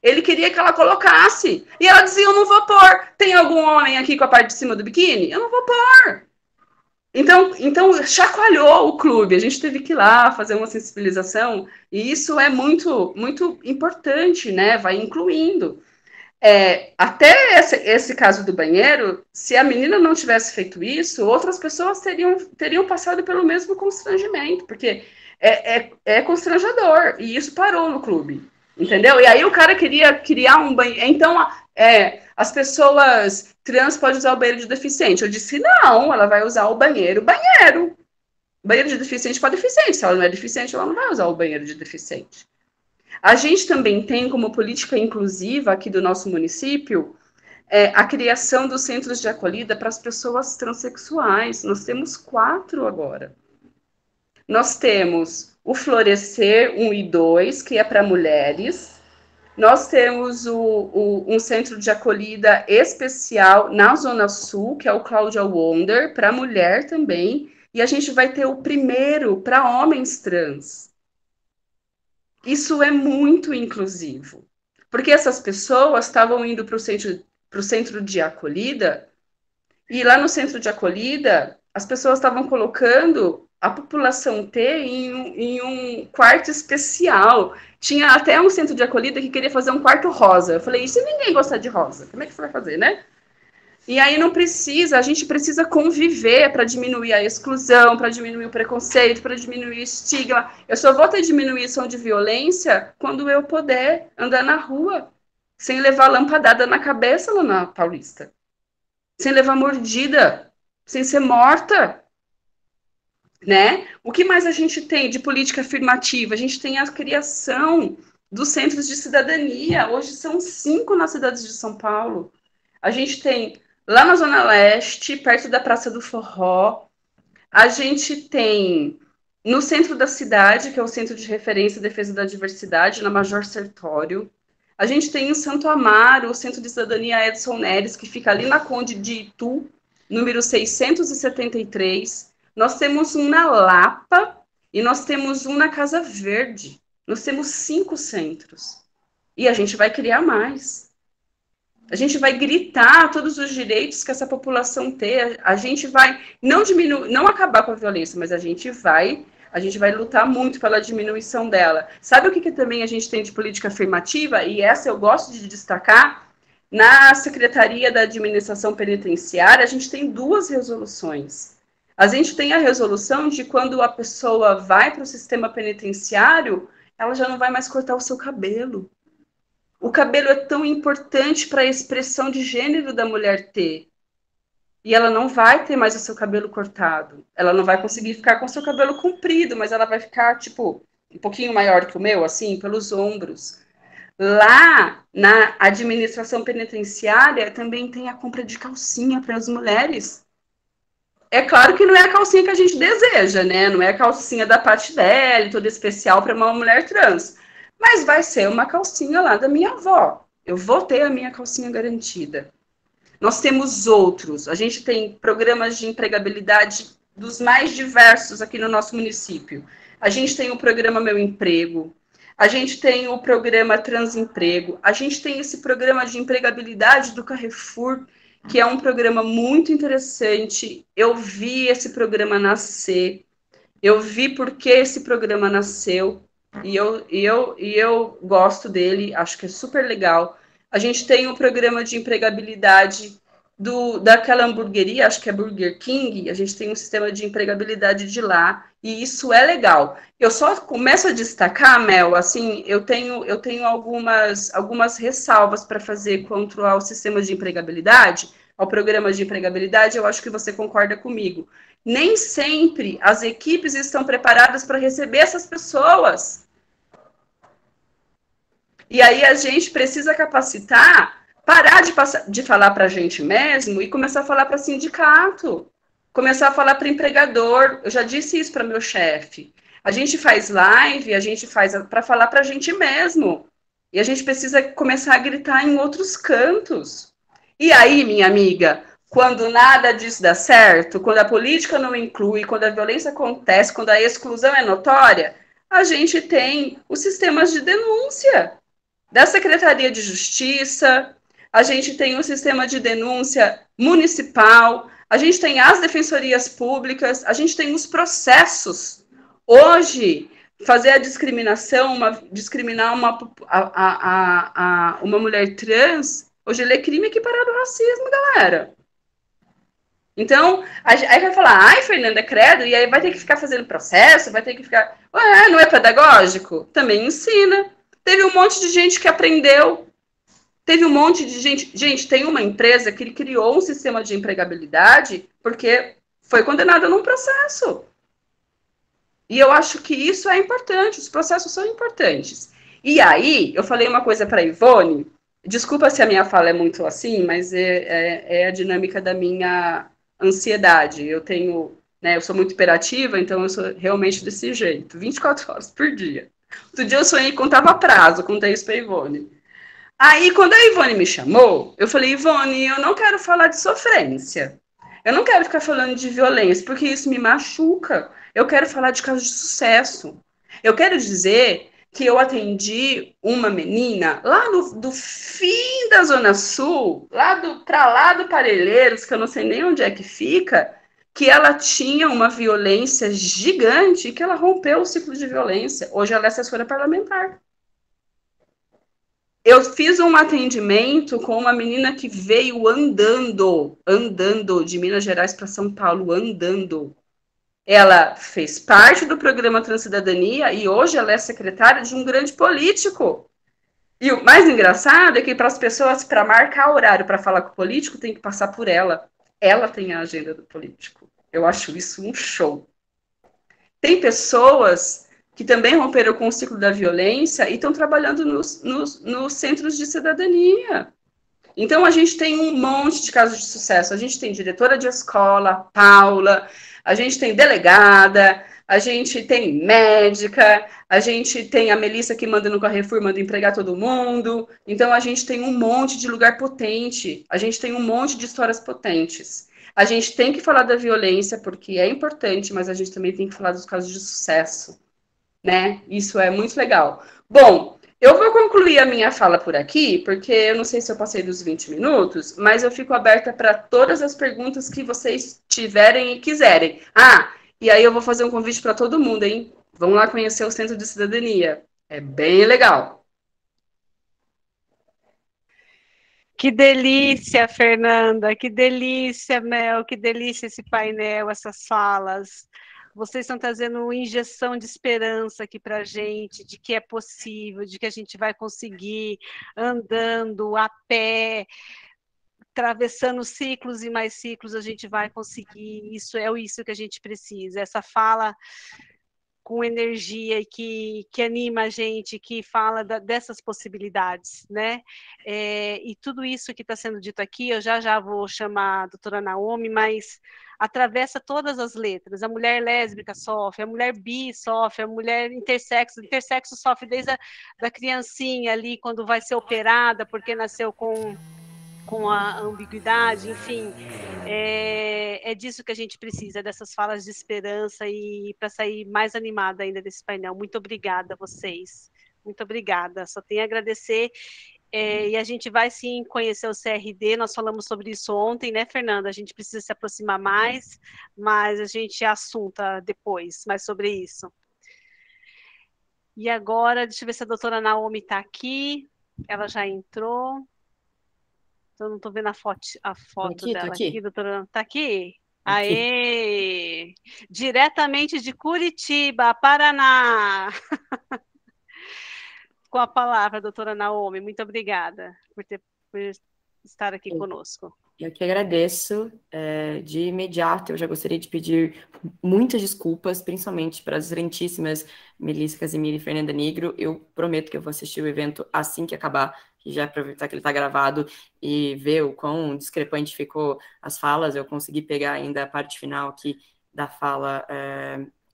ele queria que ela colocasse. E ela dizia, eu não vou pôr. Tem algum homem aqui com a parte de cima do biquíni? Eu não vou pôr. Então, chacoalhou o clube, a gente teve que ir lá fazer uma sensibilização, e isso é muito, muito importante, né? Vai incluindo. Até esse caso do banheiro, se a menina não tivesse feito isso, outras pessoas teriam passado pelo mesmo constrangimento, porque é constrangedor, e isso parou no clube, entendeu? E aí o cara queria criar um banheiro, então as pessoas trans podem usar o banheiro de deficiente. Eu disse, não, ela vai usar o banheiro. Banheiro de deficiente para deficiente, se ela não é deficiente, ela não vai usar o banheiro de deficiente. A gente também tem como política inclusiva aqui do nosso município a criação dos centros de acolhida para as pessoas transexuais. Nós temos 4 agora. Nós temos o Florescer 1 e 2, que é para mulheres. Nós temos um centro de acolhida especial na Zona Sul, que é o Cláudia Wonder, para mulher também. E a gente vai ter o primeiro para homens trans. Isso é muito inclusivo, porque essas pessoas estavam indo para o centro de acolhida, e lá no centro de acolhida, as pessoas estavam colocando a população T em um quarto especial. Tinha até um centro de acolhida que queria fazer um quarto rosa. Eu falei, e se ninguém gostar de rosa? Como é que você vai fazer, né? E aí a gente precisa conviver para diminuir a exclusão, para diminuir o preconceito, para diminuir o estigma. Eu só vou ter diminuição de violência quando eu puder andar na rua, sem levar lampadada na cabeça lá na Paulista, sem levar mordida, sem ser morta, né? O que mais a gente tem de política afirmativa? A gente tem a criação dos centros de cidadania. Hoje são 5 nas cidades de São Paulo. A gente tem lá na Zona Leste, perto da Praça do Forró, a gente tem no centro da cidade, que é o Centro de Referência e Defesa da Diversidade, na Major Sertório. A gente tem em Santo Amaro, o Centro de Cidadania Edson Neres, que fica ali na Conde de Itu, número 673. Nós temos um na Lapa e nós temos um na Casa Verde. Nós temos 5 centros. E a gente vai criar mais. A gente vai gritar todos os direitos que essa população tem. A gente vai não acabar com a violência, mas a gente vai lutar muito pela diminuição dela. Sabe o que também a gente tem de política afirmativa? E essa eu gosto de destacar. Na Secretaria da Administração Penitenciária, a gente tem 2 resoluções. A gente tem a resolução de quando a pessoa vai para o sistema penitenciário, ela já não vai mais cortar o seu cabelo. O cabelo é tão importante para a expressão de gênero da mulher ter. E ela não vai ter mais o seu cabelo cortado. Ela não vai conseguir ficar com o seu cabelo comprido, mas ela vai ficar, tipo, um pouquinho maior que o meu, assim, pelos ombros. Lá, na administração penitenciária, também tem a compra de calcinha para as mulheres. É claro que não é a calcinha que a gente deseja, né? Não é a calcinha da Patti Deli, toda especial para uma mulher trans. Mas vai ser uma calcinha lá da minha avó. Eu vou ter a minha calcinha garantida. Nós temos outros. A gente tem programas de empregabilidade dos mais diversos aqui no nosso município. A gente tem o programa Meu Emprego. A gente tem o programa Transemprego. A gente tem esse programa de empregabilidade do Carrefour, que é um programa muito interessante. Eu vi esse programa nascer. Eu vi por que esse programa nasceu. E eu gosto dele, acho que é super legal. A gente tem o programa de empregabilidade daquela hamburgueria, acho que é Burger King, a gente tem um sistema de empregabilidade de lá, e isso é legal. Eu só começo a destacar, Mel, assim, eu tenho algumas ressalvas para fazer contra ao sistema de empregabilidade, ao programa de empregabilidade, eu acho que você concorda comigo. Nem sempre as equipes estão preparadas para receber essas pessoas. E aí a gente precisa capacitar, parar de falar para a gente mesmo e começar a falar para sindicato, começar a falar para empregador. Eu já disse isso para meu chefe. A gente faz live, a gente faz para falar para a gente mesmo. E a gente precisa começar a gritar em outros cantos. E aí, minha amiga, quando nada disso dá certo, quando a política não inclui, quando a violência acontece, quando a exclusão é notória, a gente tem os sistemas de denúncia da Secretaria de Justiça, a gente tem o sistema de denúncia municipal, a gente tem as defensorias públicas, a gente tem os processos. Hoje, fazer a discriminação, discriminar uma mulher trans, hoje ele é crime equiparado ao racismo, galera. Então, aí vai falar, ai, Fernanda, credo, e aí vai ter que ficar fazendo processo, vai ter que ficar... Ué, não é pedagógico? Também ensina. Teve um monte de gente que aprendeu. Teve um monte de gente... Gente, tem uma empresa que criou um sistema de empregabilidade porque foi condenada num processo. E eu acho que isso é importante, os processos são importantes. E aí, eu falei uma coisa para a Ivone, desculpa se a minha fala é muito assim, mas é a dinâmica da minha ansiedade. Eu tenho, né, eu sou muito hiperativa, então eu sou realmente desse jeito, 24 horas por dia. Outro dia eu sonhei que contava prazo, contei isso para a Ivone. Aí, quando a Ivone me chamou, eu falei, Ivone, eu não quero falar de sofrência. Eu não quero ficar falando de violência, porque isso me machuca. Eu quero falar de casos de sucesso. Eu quero dizer que eu atendi uma menina lá do fim da Zona Sul, para lá do Parelheiros, que eu não sei nem onde é que fica, que ela tinha uma violência gigante e que ela rompeu o ciclo de violência. Hoje ela é assessora parlamentar. Eu fiz um atendimento com uma menina que veio andando de Minas Gerais para São Paulo, andando. Ela fez parte do programa Transcidadania e hoje ela é secretária de um grande político. E o mais engraçado é que para as pessoas, para marcar horário para falar com o político, tem que passar por ela. Ela tem a agenda do político. Eu acho isso um show. Tem pessoas que também romperam com o ciclo da violência e estão trabalhando nos centros de cidadania. Então, a gente tem um monte de casos de sucesso. A gente tem diretora de escola, Paula, a gente tem delegada, a gente tem médica, a gente tem a Melissa que manda no Carrefour, manda empregar todo mundo. Então, a gente tem um monte de lugar potente, a gente tem um monte de histórias potentes. A gente tem que falar da violência, porque é importante, mas a gente também tem que falar dos casos de sucesso, né? Isso é muito legal. Bom, eu vou concluir a minha fala por aqui, porque eu não sei se eu passei dos 20 minutos, mas eu fico aberta para todas as perguntas que vocês tiverem e quiserem. Ah, e aí eu vou fazer um convite para todo mundo, hein? Vamos lá conhecer o Centro de Cidadania. É bem legal. Que delícia, Fernanda, que delícia, Mel, que delícia esse painel, essas falas. Vocês estão trazendo uma injeção de esperança aqui para a gente, de que é possível, de que a gente vai conseguir andando, a pé, atravessando ciclos e mais ciclos, a gente vai conseguir. Isso é isso que a gente precisa. Essa fala com energia e que anima a gente, que fala dessas possibilidades, né? E tudo isso que está sendo dito aqui, eu já vou chamar a doutora Naomi, mas atravessa todas as letras. A mulher lésbica sofre, a mulher bi sofre, a mulher intersexo sofre desde da criancinha ali, quando vai ser operada, porque nasceu com a ambiguidade, enfim, é disso que a gente precisa, dessas falas de esperança e para sair mais animada ainda desse painel. Muito obrigada a vocês, muito obrigada, só tenho a agradecer, e a gente vai sim conhecer o CRD, nós falamos sobre isso ontem, né, Fernanda? A gente precisa se aproximar mais, mas a gente assunta depois, mais sobre isso. E agora, deixa eu ver se a doutora Naomi está aqui, ela já entrou. Eu não estou vendo a foto dela aqui, doutora. Está aqui? Aê! Diretamente de Curitiba, Paraná. Com a palavra, doutora Naomi. Muito obrigada por estar aqui conosco. Eu que agradeço. De imediato, eu já gostaria de pedir muitas desculpas, principalmente para as excelentíssimas Melissa Casimiro e Fernanda Nigro. Eu prometo que eu vou assistir o evento assim que acabar, e já aproveitar que ele está gravado e ver o quão discrepante ficou as falas. Eu consegui pegar ainda a parte final aqui da fala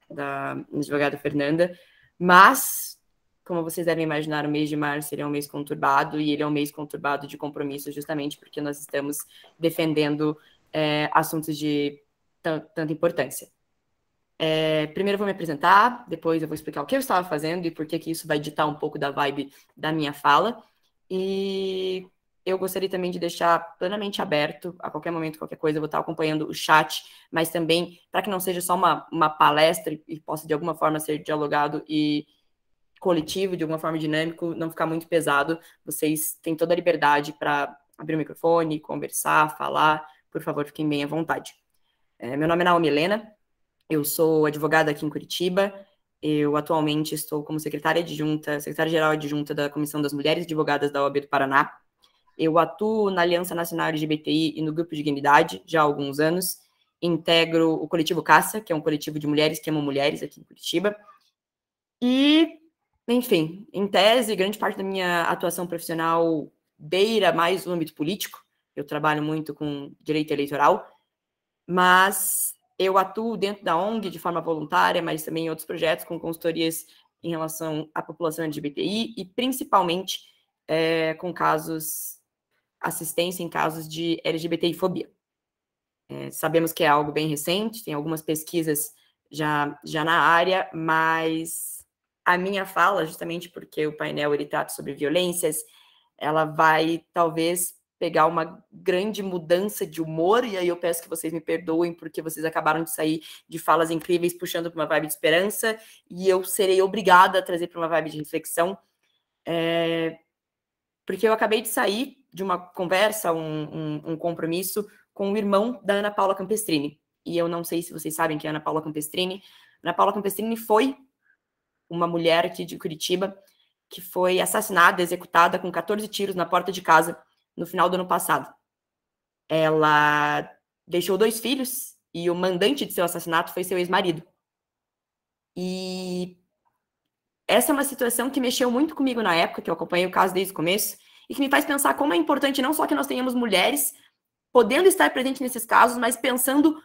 da advogada Fernanda, mas, como vocês devem imaginar, o mês de março ele é um mês conturbado, e ele é um mês conturbado de compromissos justamente porque nós estamos defendendo assuntos de tanta importância. Primeiro eu vou me apresentar, depois eu vou explicar o que eu estava fazendo e por que isso vai ditar um pouco da vibe da minha fala. E eu gostaria também de deixar plenamente aberto, a qualquer momento, qualquer coisa, eu vou estar acompanhando o chat, mas também, para que não seja só uma palestra e possa, de alguma forma, ser dialogado e coletivo, de alguma forma dinâmico, não ficar muito pesado, vocês têm toda a liberdade para abrir o microfone, conversar, falar, por favor, fiquem bem à vontade. Meu nome é Naomi Helena, eu sou advogada aqui em Curitiba, eu atualmente estou como secretária-geral adjunta da Comissão das Mulheres Advogadas da OAB do Paraná. Eu atuo na Aliança Nacional LGBTI e no Grupo de Dignidade já há alguns anos. Integro o coletivo CASA, que é um coletivo de mulheres que amam mulheres aqui em Curitiba. E, enfim, em tese, grande parte da minha atuação profissional beira mais o âmbito político. Eu trabalho muito com direito eleitoral, mas eu atuo dentro da ONG de forma voluntária, mas também em outros projetos com consultorias em relação à população LGBTI e principalmente com assistência em casos de LGBTI-fobia. Sabemos que é algo bem recente, tem algumas pesquisas já na área, mas a minha fala, justamente porque o painel ele trata sobre violências, ela vai talvez pegar uma grande mudança de humor, e aí eu peço que vocês me perdoem, porque vocês acabaram de sair de falas incríveis, puxando para uma vibe de esperança, e eu serei obrigada a trazer para uma vibe de reflexão, porque eu acabei de sair de uma conversa, um compromisso com o irmão da Ana Paula Campestrini, e eu não sei se vocês sabem quem é a Ana Paula Campestrini. Ana Paula Campestrini foi uma mulher aqui de Curitiba que foi assassinada, executada com 14 tiros na porta de casa no final do ano passado. Ela deixou 2 filhos e o mandante de seu assassinato foi seu ex-marido. E essa é uma situação que mexeu muito comigo na época, que eu acompanhei o caso desde o começo, e que me faz pensar como é importante não só que nós tenhamos mulheres podendo estar presentes nesses casos, mas pensando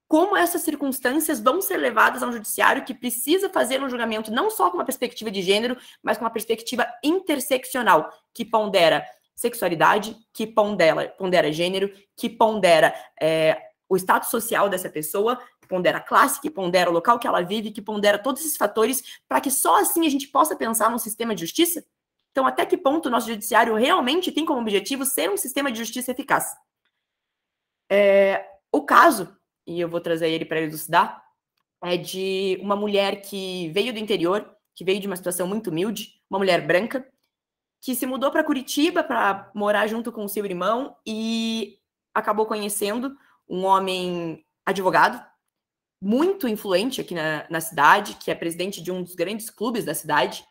como essas circunstâncias vão ser levadas a um judiciário que precisa fazer um julgamento não só com uma perspectiva de gênero, mas com uma perspectiva interseccional, que pondera sexualidade, que pondera gênero, que pondera o status social dessa pessoa, que pondera a classe, que pondera o local que ela vive, que pondera todos esses fatores, para que só assim a gente possa pensar num sistema de justiça. Então, até que ponto o nosso judiciário realmente tem como objetivo ser um sistema de justiça eficaz? O caso, e eu vou trazer ele para elucidar, é de uma mulher que veio do interior, que veio de uma situação muito humilde, uma mulher branca, que se mudou para Curitiba para morar junto com o seu irmão e acabou conhecendo um homem advogado, muito influente aqui na cidade, que é presidente de um dos grandes clubes da cidade.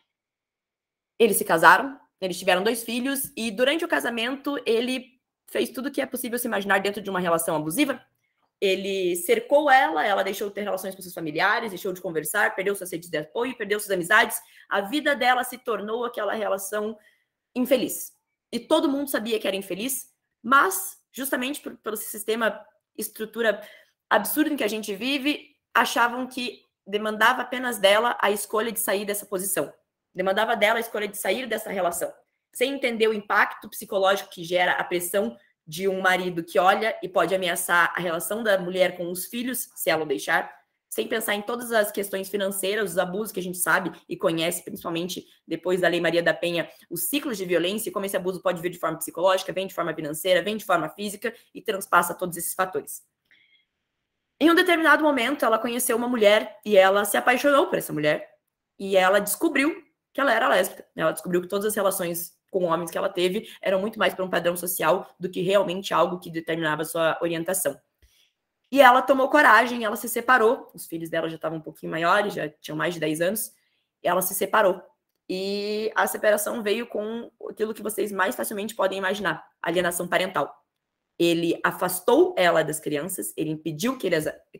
Eles se casaram, eles tiveram 2 filhos, e durante o casamento ele fez tudo o que é possível se imaginar dentro de uma relação abusiva. Ele cercou ela deixou de ter relações com seus familiares, deixou de conversar, perdeu suas redes de apoio, perdeu suas amizades. A vida dela se tornou aquela relação infeliz. E todo mundo sabia que era infeliz, mas justamente pelo sistema, estrutura absurda em que a gente vive, achavam que demandava apenas dela a escolha de sair dessa posição. Demandava dela a escolha de sair dessa relação. Sem entender o impacto psicológico que gera a pressão de um marido que olha e pode ameaçar a relação da mulher com os filhos, se ela o deixar, sem pensar em todas as questões financeiras, os abusos que a gente sabe e conhece, principalmente depois da Lei Maria da Penha, os ciclos de violência e como esse abuso pode vir de forma psicológica, vem de forma financeira, vem de forma física e transpassa todos esses fatores. Em um determinado momento, ela conheceu uma mulher e ela se apaixonou por essa mulher e ela descobriu que ela era lésbica. Ela descobriu que todas as relações com homens que ela teve eram muito mais para um padrão social do que realmente algo que determinava sua orientação. E ela tomou coragem, ela se separou. Os filhos dela já estavam um pouquinho maiores, já tinham mais de 10 anos. Ela se separou. E a separação veio com aquilo que vocês mais facilmente podem imaginar, alienação parental. Ele afastou ela das crianças, ele impediu que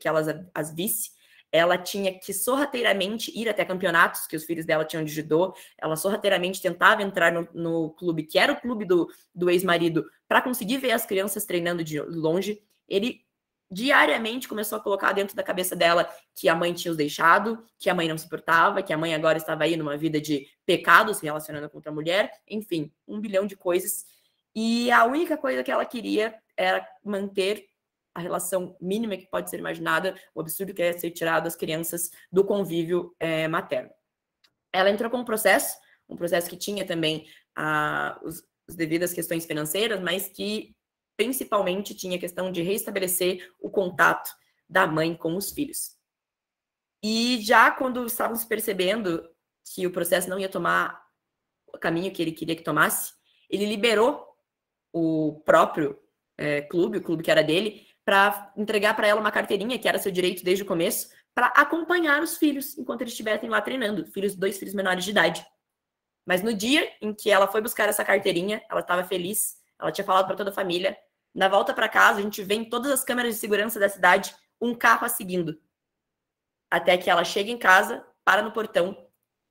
elas as visse. Ela tinha que sorrateiramente ir até campeonatos que os filhos dela tinham de judô. Ela sorrateiramente tentava entrar no clube, que era o clube do ex-marido, para conseguir ver as crianças treinando de longe. Ele diariamente começou a colocar dentro da cabeça dela que a mãe tinha os deixado, que a mãe não se importava, que a mãe agora estava aí numa vida de pecados se relacionando com outra mulher. Enfim, 1 bilhão de coisas. E a única coisa que ela queria era manter a relação mínima que pode ser imaginada, o absurdo que é ser tirado as crianças do convívio materno. Ela entrou com um processo que tinha também as devidas questões financeiras, mas que principalmente tinha a questão de restabelecer o contato da mãe com os filhos. E já quando estávamos percebendo que o processo não ia tomar o caminho que ele queria que tomasse, ele liberou o próprio clube, o clube que era dele, para entregar para ela uma carteirinha, que era seu direito desde o começo, para acompanhar os filhos enquanto eles estivessem lá treinando, dois filhos menores de idade. Mas no dia em que ela foi buscar essa carteirinha, ela estava feliz, ela tinha falado para toda a família. Na volta para casa, a gente vê em todas as câmeras de segurança da cidade um carro a seguindo. Até que ela chega em casa, para no portão,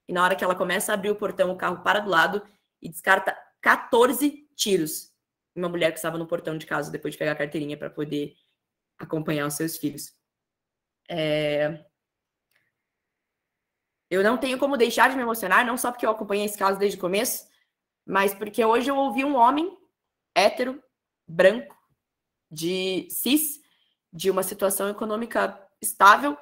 e na hora que ela começa a abrir o portão, o carro para do lado e descarta 14 tiros em uma mulher que estava no portão de casa depois de pegar a carteirinha para poder acompanhar os seus filhos. Eu não tenho como deixar de me emocionar, não só porque eu acompanhei esse caso desde o começo, mas porque hoje eu ouvi um homem hétero, branco, de cis, de uma situação econômica estável,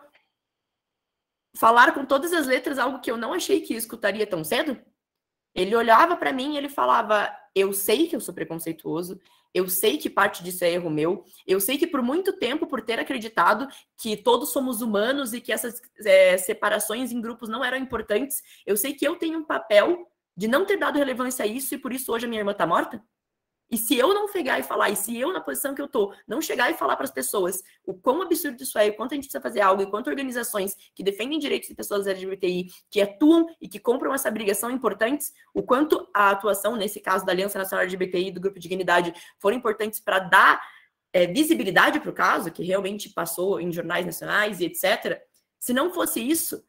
falar com todas as letras algo que eu não achei que escutaria tão cedo. Ele olhava para mim e ele falava: eu sei que eu sou preconceituoso, eu sei que parte disso é erro meu, eu sei que por muito tempo, por ter acreditado que todos somos humanos e que essas separações em grupos não eram importantes, eu sei que eu tenho um papel de não ter dado relevância a isso e por isso hoje a minha irmã tá morta. E se eu não pegar e falar, e se eu, na posição que eu tô, não chegar e falar para as pessoas o quão absurdo isso é, o quanto a gente precisa fazer algo, e quanto organizações que defendem direitos de pessoas LGBTI, que atuam e que compram essa briga são importantes, o quanto a atuação, nesse caso da Aliança Nacional LGBTI, do Grupo Dignidade, foram importantes para dar visibilidade para o caso, que realmente passou em jornais nacionais e etc. Se não fosse isso,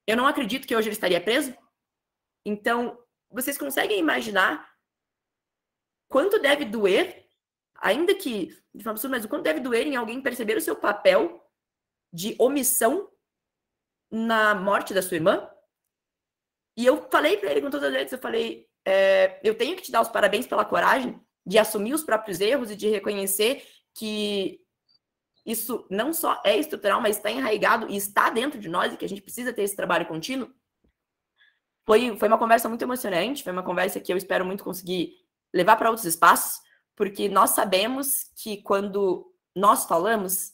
eu não acredito que hoje ele estaria preso. Então, vocês conseguem imaginar quanto deve doer, ainda que de forma absurda, mas o quanto deve doer em alguém perceber o seu papel de omissão na morte da sua irmã? E eu falei para ele com todas as letras, eu falei, eu tenho que te dar os parabéns pela coragem de assumir os próprios erros e de reconhecer que isso não só é estrutural, mas está enraizado e está dentro de nós e que a gente precisa ter esse trabalho contínuo. Foi uma conversa muito emocionante, foi uma conversa que eu espero muito conseguir levar para outros espaços, porque nós sabemos que quando nós falamos,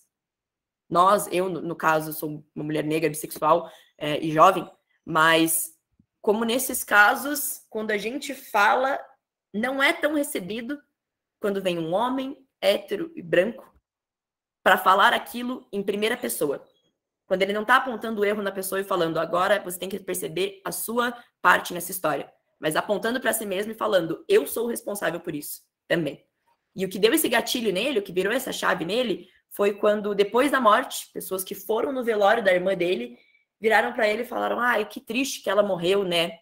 eu, no caso, sou uma mulher negra, bissexual e jovem, mas como nesses casos, quando a gente fala, não é tão recebido quando vem um homem hétero e branco para falar aquilo em primeira pessoa. Quando ele não está apontando o erro na pessoa e falando, agora você tem que perceber a sua parte nessa história, mas apontando para si mesmo e falando, eu sou o responsável por isso também. E o que deu esse gatilho nele, o que virou essa chave nele, foi quando, depois da morte, pessoas que foram no velório da irmã dele, viraram para ele e falaram, ai, que triste que ela morreu, né?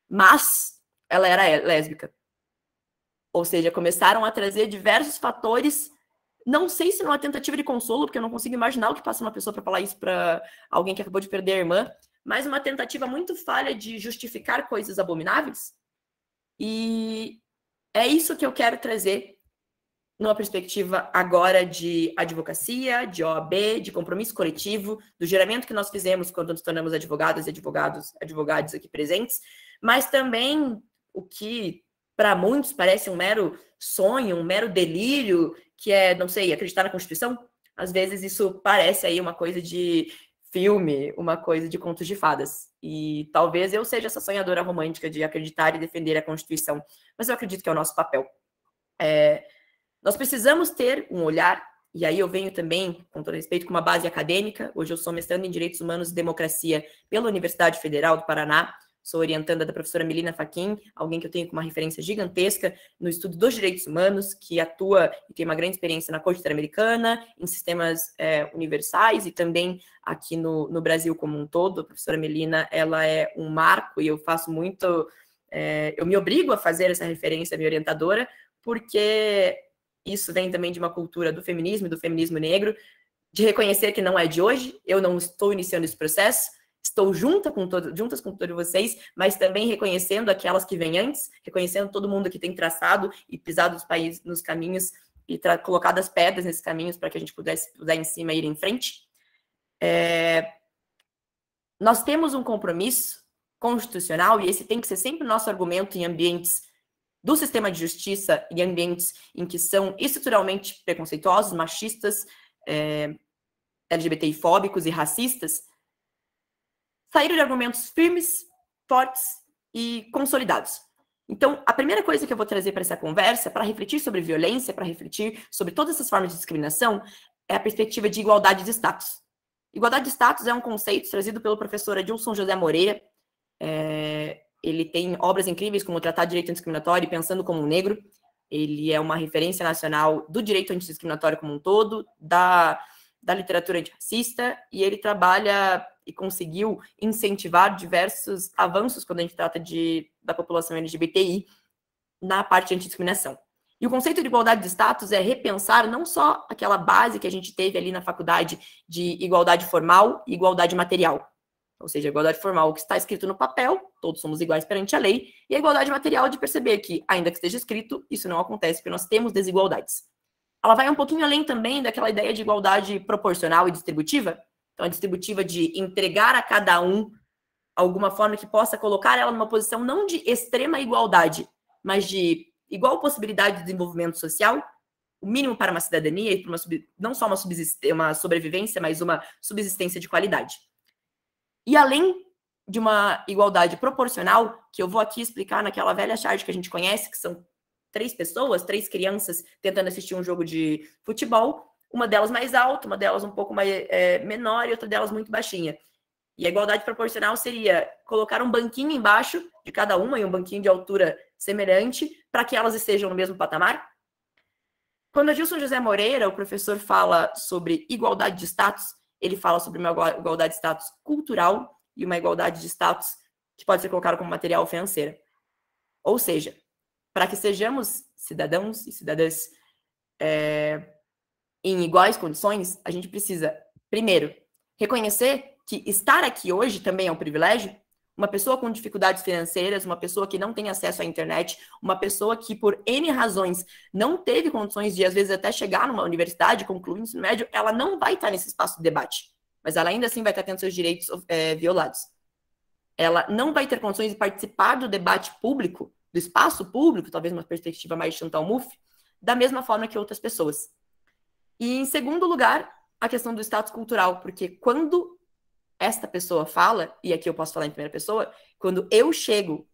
Mas ela era lésbica. Ou seja, começaram a trazer diversos fatores, não sei se numa tentativa de consolo, porque eu não consigo imaginar o que passa uma pessoa para falar isso para alguém que acabou de perder a irmã, mas uma tentativa muito falha de justificar coisas abomináveis. E é isso que eu quero trazer numa perspectiva agora de advocacia, de OAB, de compromisso coletivo, do juramento que nós fizemos quando nos tornamos advogadas e advogados aqui presentes, mas também o que para muitos parece um mero sonho, um mero delírio, que é, não sei, acreditar na Constituição. Às vezes isso parece aí uma coisa de filme, uma coisa de contos de fadas. E talvez eu seja essa sonhadora romântica de acreditar e defender a Constituição, mas eu acredito que é o nosso papel. Nós precisamos ter um olhar, e aí eu venho também, com todo respeito, com uma base acadêmica. Hoje eu sou mestrando em Direitos Humanos e Democracia pela Universidade Federal do Paraná, sou orientanda da professora Melina Fachin, alguém que eu tenho com uma referência gigantesca no estudo dos direitos humanos, que atua e tem uma grande experiência na Corte Interamericana, em sistemas universais e também aqui no Brasil como um todo. A professora Melina, ela é um marco e eu faço muito... eu me obrigo a fazer essa referência, minha orientadora, porque isso vem também de uma cultura do feminismo e do feminismo negro, de reconhecer que não é de hoje, eu não estou iniciando esse processo, estou juntas com todos vocês, mas também reconhecendo aquelas que vêm antes, reconhecendo todo mundo que tem traçado e pisado os países nos caminhos e colocado as pedras nesses caminhos para que a gente pudesse usar em cima e ir em frente. Nós temos um compromisso constitucional, e esse tem que ser sempre o nosso argumento em ambientes do sistema de justiça em ambientes em que são estruturalmente preconceituosos, machistas, LGBTI-fóbicos e racistas, saíram de argumentos firmes, fortes e consolidados. Então, a primeira coisa que eu vou trazer para essa conversa, para refletir sobre violência, para refletir sobre todas essas formas de discriminação, é a perspectiva de igualdade de status. Igualdade de status é um conceito trazido pelo professor Adilson José Moreira. Ele tem obras incríveis como o Tratado de Direito Antidiscriminatório e Pensando como um Negro. Ele é uma referência nacional do direito antidiscriminatório como um todo, da literatura antirracista, e ele trabalha e conseguiu incentivar diversos avanços quando a gente trata da população LGBTI na parte de antidiscriminação. E o conceito de igualdade de status é repensar não só aquela base que a gente teve ali na faculdade de igualdade formal e igualdade material. Ou seja, a igualdade formal, o que está escrito no papel, todos somos iguais perante a lei, e a igualdade material de perceber que, ainda que esteja escrito, isso não acontece, porque nós temos desigualdades. Ela vai um pouquinho além também daquela ideia de igualdade proporcional e distributiva. Então, a distributiva de entregar a cada um alguma forma que possa colocar ela numa posição não de extrema igualdade, mas de igual possibilidade de desenvolvimento social, o mínimo para uma cidadania e para não só uma sobrevivência, mas uma subsistência de qualidade. E além de uma igualdade proporcional, que eu vou aqui explicar naquela velha chart que a gente conhece, que são 3 pessoas, 3 crianças tentando assistir um jogo de futebol, uma delas mais alta, uma delas um pouco mais menor e outra delas muito baixinha. E a igualdade proporcional seria colocar um banquinho embaixo de cada uma e um banquinho de altura semelhante para que elas estejam no mesmo patamar. Quando Adilson José Moreira, o professor, fala sobre igualdade de status, ele fala sobre uma igualdade de status cultural e uma igualdade de status que pode ser colocada como material financeira. Ou seja, para que sejamos cidadãos e cidadãs em iguais condições, a gente precisa, primeiro, reconhecer que estar aqui hoje também é um privilégio. Uma pessoa com dificuldades financeiras, uma pessoa que não tem acesso à internet, uma pessoa que, por N razões, não teve condições de, às vezes, até chegar numa universidade, concluir o ensino médio, ela não vai estar nesse espaço de debate. Mas ela ainda assim vai estar tendo seus direitos violados. Ela não vai ter condições de participar do debate público, do espaço público, talvez uma perspectiva mais de Chantal Mouffe, da mesma forma que outras pessoas. E, em segundo lugar, a questão do status cultural, porque quando esta pessoa fala, e aqui eu posso falar em primeira pessoa, quando eu chego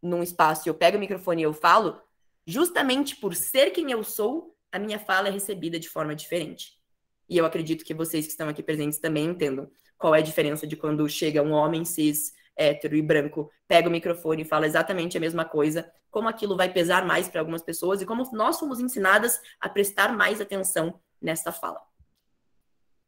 num espaço e eu pego o microfone e eu falo, justamente por ser quem eu sou, a minha fala é recebida de forma diferente. E eu acredito que vocês que estão aqui presentes também entendam qual é a diferença de quando chega um homem cis, hétero e branco, pega o microfone e fala exatamente a mesma coisa, como aquilo vai pesar mais para algumas pessoas e como nós fomos ensinadas a prestar mais atenção nessa fala.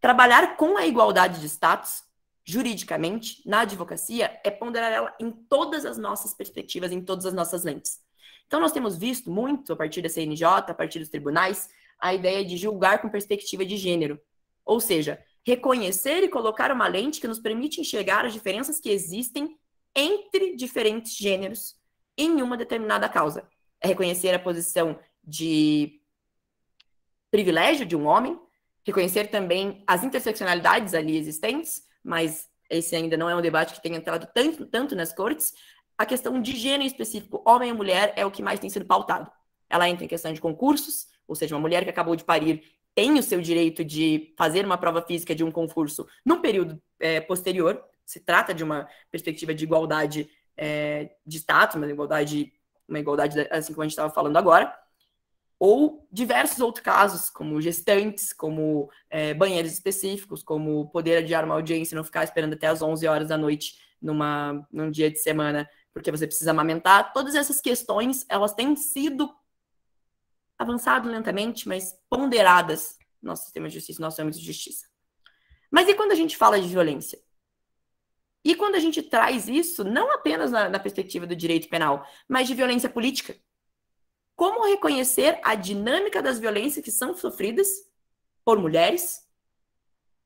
Trabalhar com a igualdade de status, juridicamente, na advocacia, é ponderar ela em todas as nossas perspectivas, em todas as nossas lentes. Então, nós temos visto muito, a partir da CNJ, a partir dos tribunais, a ideia de julgar com perspectiva de gênero. Ou seja, reconhecer e colocar uma lente que nos permite enxergar as diferenças que existem entre diferentes gêneros em uma determinada causa. É reconhecer a posição de privilégio de um homem, reconhecer também as interseccionalidades ali existentes, mas esse ainda não é um debate que tenha entrado tanto nas cortes. A questão de gênero específico, homem e mulher, é o que mais tem sido pautado. Ela entra em questão de concursos, ou seja, uma mulher que acabou de parir tem o seu direito de fazer uma prova física de um concurso num período posterior. Se trata de uma perspectiva de igualdade de status, uma igualdade assim como a gente estava falando agora. Ou diversos outros casos, como gestantes, como banheiros específicos, como poder adiar uma audiência e não ficar esperando até as 11 horas da noite num dia de semana, porque você precisa amamentar. Todas essas questões, elas têm sido avançado lentamente, mas ponderadas no nosso sistema de justiça, no nosso âmbito de justiça. Mas e quando a gente fala de violência? E quando a gente traz isso, não apenas na perspectiva do direito penal, mas de violência política? Como reconhecer a dinâmica das violências que são sofridas por mulheres,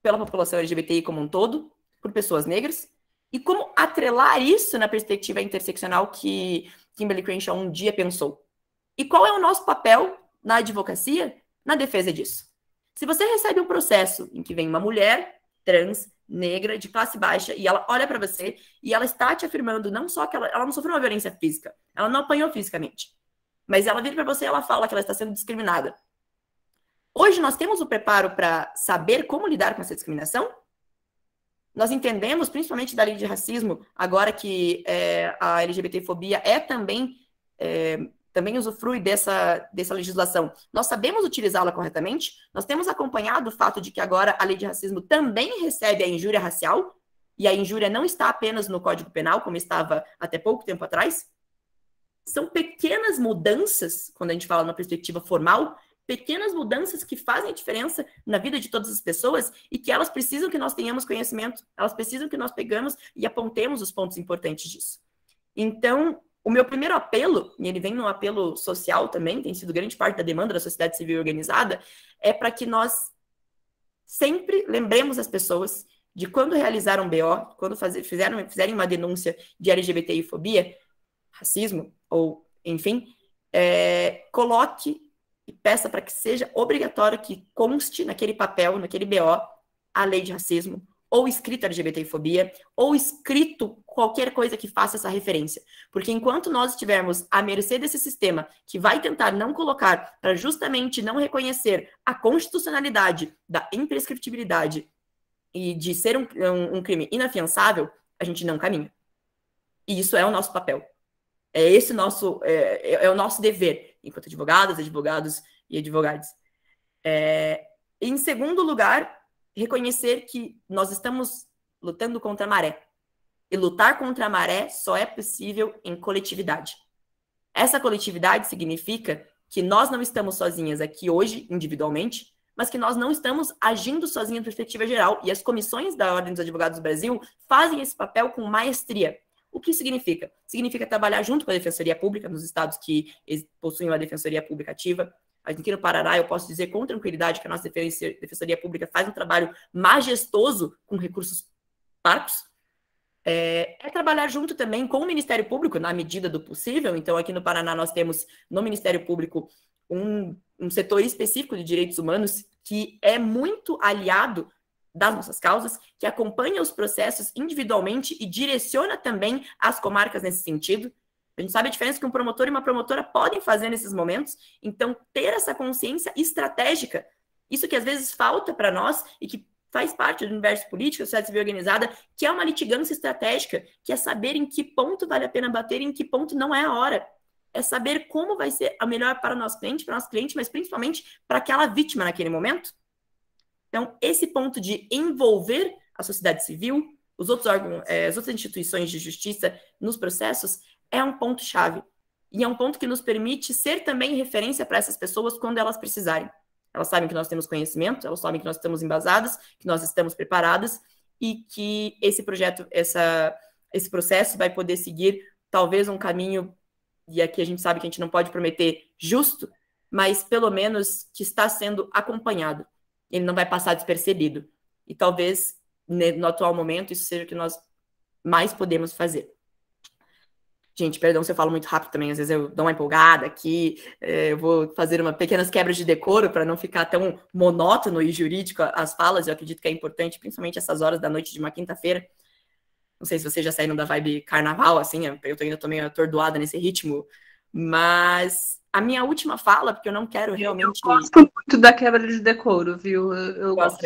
pela população LGBTI como um todo, por pessoas negras, e como atrelar isso na perspectiva interseccional que Kimberlé Crenshaw um dia pensou? E qual é o nosso papel na advocacia na defesa disso? Se você recebe um processo em que vem uma mulher trans, negra, de classe baixa, e ela olha para você e ela está te afirmando não só que ela não sofreu uma violência física, ela não apanhou fisicamente, mas ela vira para você e ela fala que ela está sendo discriminada. Hoje nós temos o preparo para saber como lidar com essa discriminação? Nós entendemos, principalmente da lei de racismo, agora que a LGBTfobia também usufrui dessa legislação. Nós sabemos utilizá-la corretamente? Nós temos acompanhado o fato de que agora a lei de racismo também recebe a injúria racial, e a injúria não está apenas no Código Penal, como estava até pouco tempo atrás. São pequenas mudanças, quando a gente fala numa perspectiva formal, pequenas mudanças que fazem a diferença na vida de todas as pessoas e que elas precisam que nós tenhamos conhecimento, elas precisam que nós pegamos e apontemos os pontos importantes disso. Então, o meu primeiro apelo, e ele vem num apelo social também, tem sido grande parte da demanda da sociedade civil organizada, é para que nós sempre lembremos as pessoas de quando realizaram BO, quando fizerem uma denúncia de LGBTI-fobia, racismo, ou enfim, coloque e peça para que seja obrigatório que conste naquele papel, naquele BO, a lei de racismo, ou escrito LGBTfobia, ou escrito qualquer coisa que faça essa referência. Porque enquanto nós estivermos à mercê desse sistema, que vai tentar não colocar, para justamente não reconhecer a constitucionalidade da imprescriptibilidade e de ser um crime inafiançável, a gente não caminha. E isso é o nosso papel. É o nosso dever, enquanto advogadas, advogados e advogados. Em segundo lugar, reconhecer que nós estamos lutando contra a maré. E lutar contra a maré só é possível em coletividade. Essa coletividade significa que nós não estamos sozinhas aqui hoje, individualmente, mas que nós não estamos agindo sozinhas na perspectiva geral. E as comissões da Ordem dos Advogados do Brasil fazem esse papel com maestria. O que significa? Significa trabalhar junto com a Defensoria Pública, nos estados que possuem uma Defensoria Pública ativa. Aqui no Paraná, eu posso dizer com tranquilidade que a nossa Defensoria Pública faz um trabalho majestoso com recursos parcos. Trabalhar junto também com o Ministério Público, na medida do possível. Então, aqui no Paraná, nós temos no Ministério Público um setor específico de direitos humanos que é muito aliado das nossas causas, que acompanha os processos individualmente e direciona também as comarcas nesse sentido. A gente sabe a diferença que um promotor e uma promotora podem fazer nesses momentos. Então, ter essa consciência estratégica, isso que às vezes falta para nós e que faz parte do universo político, da sociedade civil organizada, que é uma litigância estratégica, que é saber em que ponto vale a pena bater e em que ponto não é a hora. É saber como vai ser a melhor para o nosso cliente, mas principalmente para aquela vítima naquele momento. Então, esse ponto de envolver a sociedade civil, os outros órgãos, as outras instituições de justiça nos processos, é um ponto-chave. E é um ponto que nos permite ser também referência para essas pessoas quando elas precisarem. Elas sabem que nós temos conhecimento, elas sabem que nós estamos embasadas, que nós estamos preparadas e que esse projeto, esse processo vai poder seguir talvez um caminho, e aqui a gente sabe que a gente não pode prometer justo, mas pelo menos que está sendo acompanhado. Ele não vai passar despercebido. E talvez, no atual momento, isso seja o que nós mais podemos fazer. Gente, perdão se eu falo muito rápido também, às vezes eu dou uma empolgada aqui, eu vou fazer pequenas quebras de decoro para não ficar tão monótono e jurídico as falas, eu acredito que é importante, principalmente essas horas da noite de uma quinta-feira. Não sei se vocês já saíram da vibe carnaval, assim, eu ainda tô meio atordoada nesse ritmo, mas a minha última fala, porque eu não quero realmente... Eu gosto muito da quebra de decoro, viu? Eu gosto.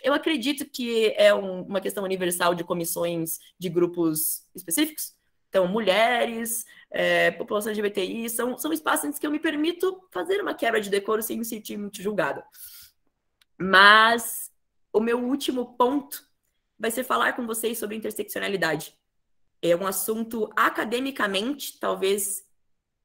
Eu acredito que é uma questão universal de comissões de grupos específicos. Então, mulheres, população LGBTI, são espaços em que eu me permito fazer uma quebra de decoro sem me sentir muito julgada. Mas o meu último ponto vai ser falar com vocês sobre interseccionalidade. É um assunto academicamente, talvez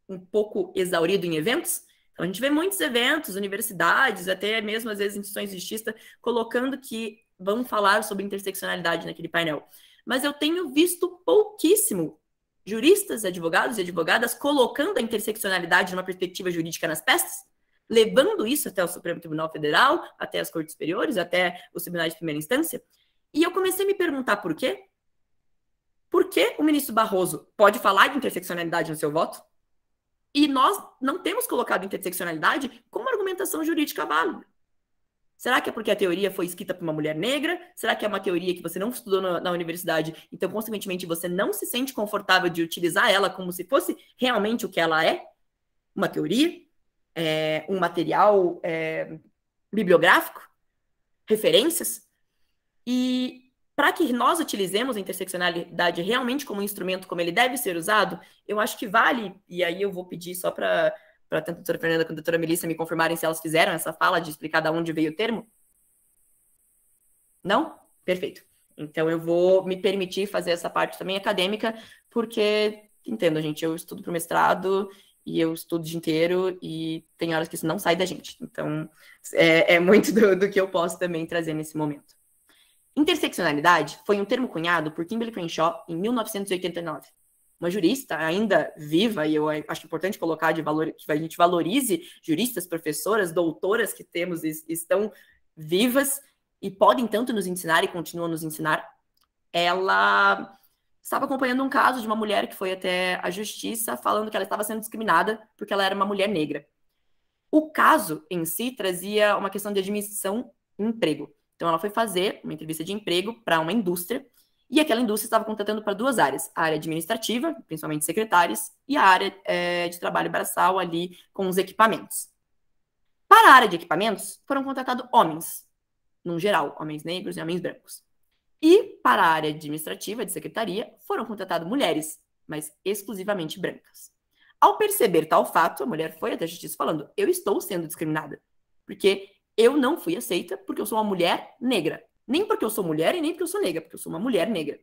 um pouco exaurido em eventos. Então, a gente vê muitos eventos, universidades, até mesmo, às vezes, instituições de justiça, colocando que vão falar sobre interseccionalidade naquele painel. Mas eu tenho visto pouquíssimo juristas, advogados e advogadas colocando a interseccionalidade numa perspectiva jurídica nas pestes, levando isso até o Supremo Tribunal Federal, até as Cortes Superiores, até os tribunais de primeira instância. E eu comecei a me perguntar por quê. Por que o ministro Barroso pode falar de interseccionalidade no seu voto? E nós não temos colocado interseccionalidade como argumentação jurídica válida. Será que é porque a teoria foi escrita por uma mulher negra? Será que é uma teoria que você não estudou na universidade, então, consequentemente, você não se sente confortável de utilizar ela como se fosse realmente o que ela é? uma teoria, um material bibliográfico, referências, e para que nós utilizemos a interseccionalidade realmente como um instrumento, como ele deve ser usado, eu acho que vale, e aí eu vou pedir só para tanto a doutora Fernanda quanto a doutora Melissa me confirmarem se elas fizeram essa fala de explicar de onde veio o termo. Não? Perfeito. Então eu vou me permitir fazer essa parte também acadêmica, porque, entendo, gente, eu estudo para o mestrado e eu estudo o dia inteiro e tem horas que isso não sai da gente. Então, é muito do que eu posso também trazer nesse momento. Interseccionalidade foi um termo cunhado por Kimberlé Crenshaw em 1989. Uma jurista ainda viva, e eu acho importante colocar que a gente valorize juristas, professoras, doutoras que temos e estão vivas e podem tanto nos ensinar e continuam a nos ensinar. Ela estava acompanhando um caso de uma mulher que foi até a justiça falando que ela estava sendo discriminada porque ela era uma mulher negra. O caso em si trazia uma questão de admissão em emprego. Então ela foi fazer uma entrevista de emprego para uma indústria e aquela indústria estava contratando para duas áreas, a área administrativa, principalmente secretárias, e a área de trabalho braçal ali com os equipamentos. Para a área de equipamentos, foram contratados homens, no geral, homens negros e homens brancos. E para a área administrativa, de secretaria, foram contratadas mulheres, mas exclusivamente brancas. Ao perceber tal fato, a mulher foi até a justiça falando: eu estou sendo discriminada, porque eu não fui aceita porque eu sou uma mulher negra. Nem porque eu sou mulher e nem porque eu sou negra, porque eu sou uma mulher negra.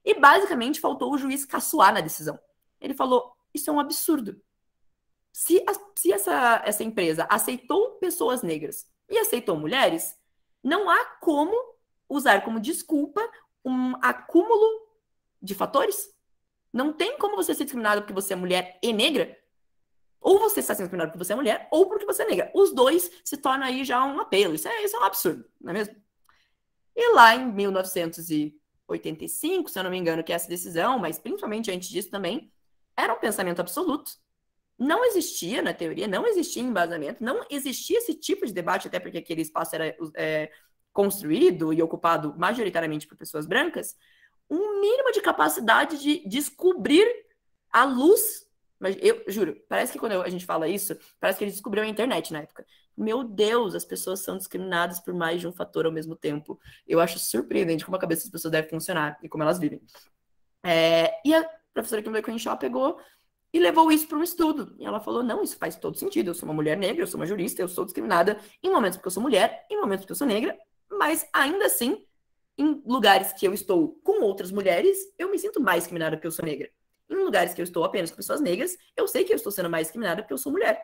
E basicamente faltou o juiz caçoar na decisão. Ele falou: isso é um absurdo. Se essa empresa aceitou pessoas negras e aceitou mulheres, não há como usar como desculpa um acúmulo de fatores. Não tem como você ser discriminado porque você é mulher e negra. Ou você está sendo discriminado porque você é mulher, ou porque você é negra. Os dois se tornam aí já um apelo. Isso é um absurdo, não é mesmo? E lá em 1985, se eu não me engano, que é essa decisão, mas principalmente antes disso também, era um pensamento absoluto. Não existia, na teoria, não existia embasamento, não existia esse tipo de debate, até porque aquele espaço era construído e ocupado majoritariamente por pessoas brancas, um mínimo de capacidade de descobrir a luz. Mas eu juro, parece que quando a gente fala isso, parece que eles descobriram a internet na época. Meu Deus, as pessoas são discriminadas por mais de um fator ao mesmo tempo. Eu acho surpreendente como a cabeça das pessoas deve funcionar e como elas vivem. E a professora Kimberlé Crenshaw pegou e levou isso para um estudo. E ela falou: não, isso faz todo sentido. Eu sou uma mulher negra, eu sou uma jurista, eu sou discriminada em momentos porque eu sou mulher, em momentos porque eu sou negra, mas ainda assim, em lugares que eu estou com outras mulheres, eu me sinto mais discriminada porque eu sou negra. Em lugares que eu estou apenas com pessoas negras, eu sei que eu estou sendo mais discriminada porque eu sou mulher.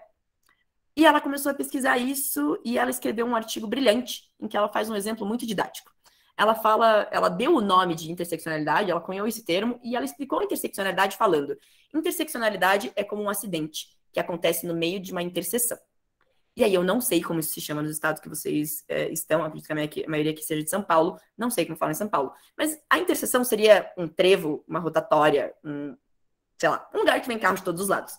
E ela começou a pesquisar isso e ela escreveu um artigo brilhante em que ela faz um exemplo muito didático. Ela deu o nome de interseccionalidade, ela cunhou esse termo e ela explicou a interseccionalidade falando: interseccionalidade é como um acidente que acontece no meio de uma interseção. E aí eu não sei como isso se chama nos estados que vocês estão, acredito que a maioria aqui seja de São Paulo, não sei como fala em São Paulo, mas a interseção seria um trevo, uma rotatória, sei lá, um lugar que vem carro de todos os lados.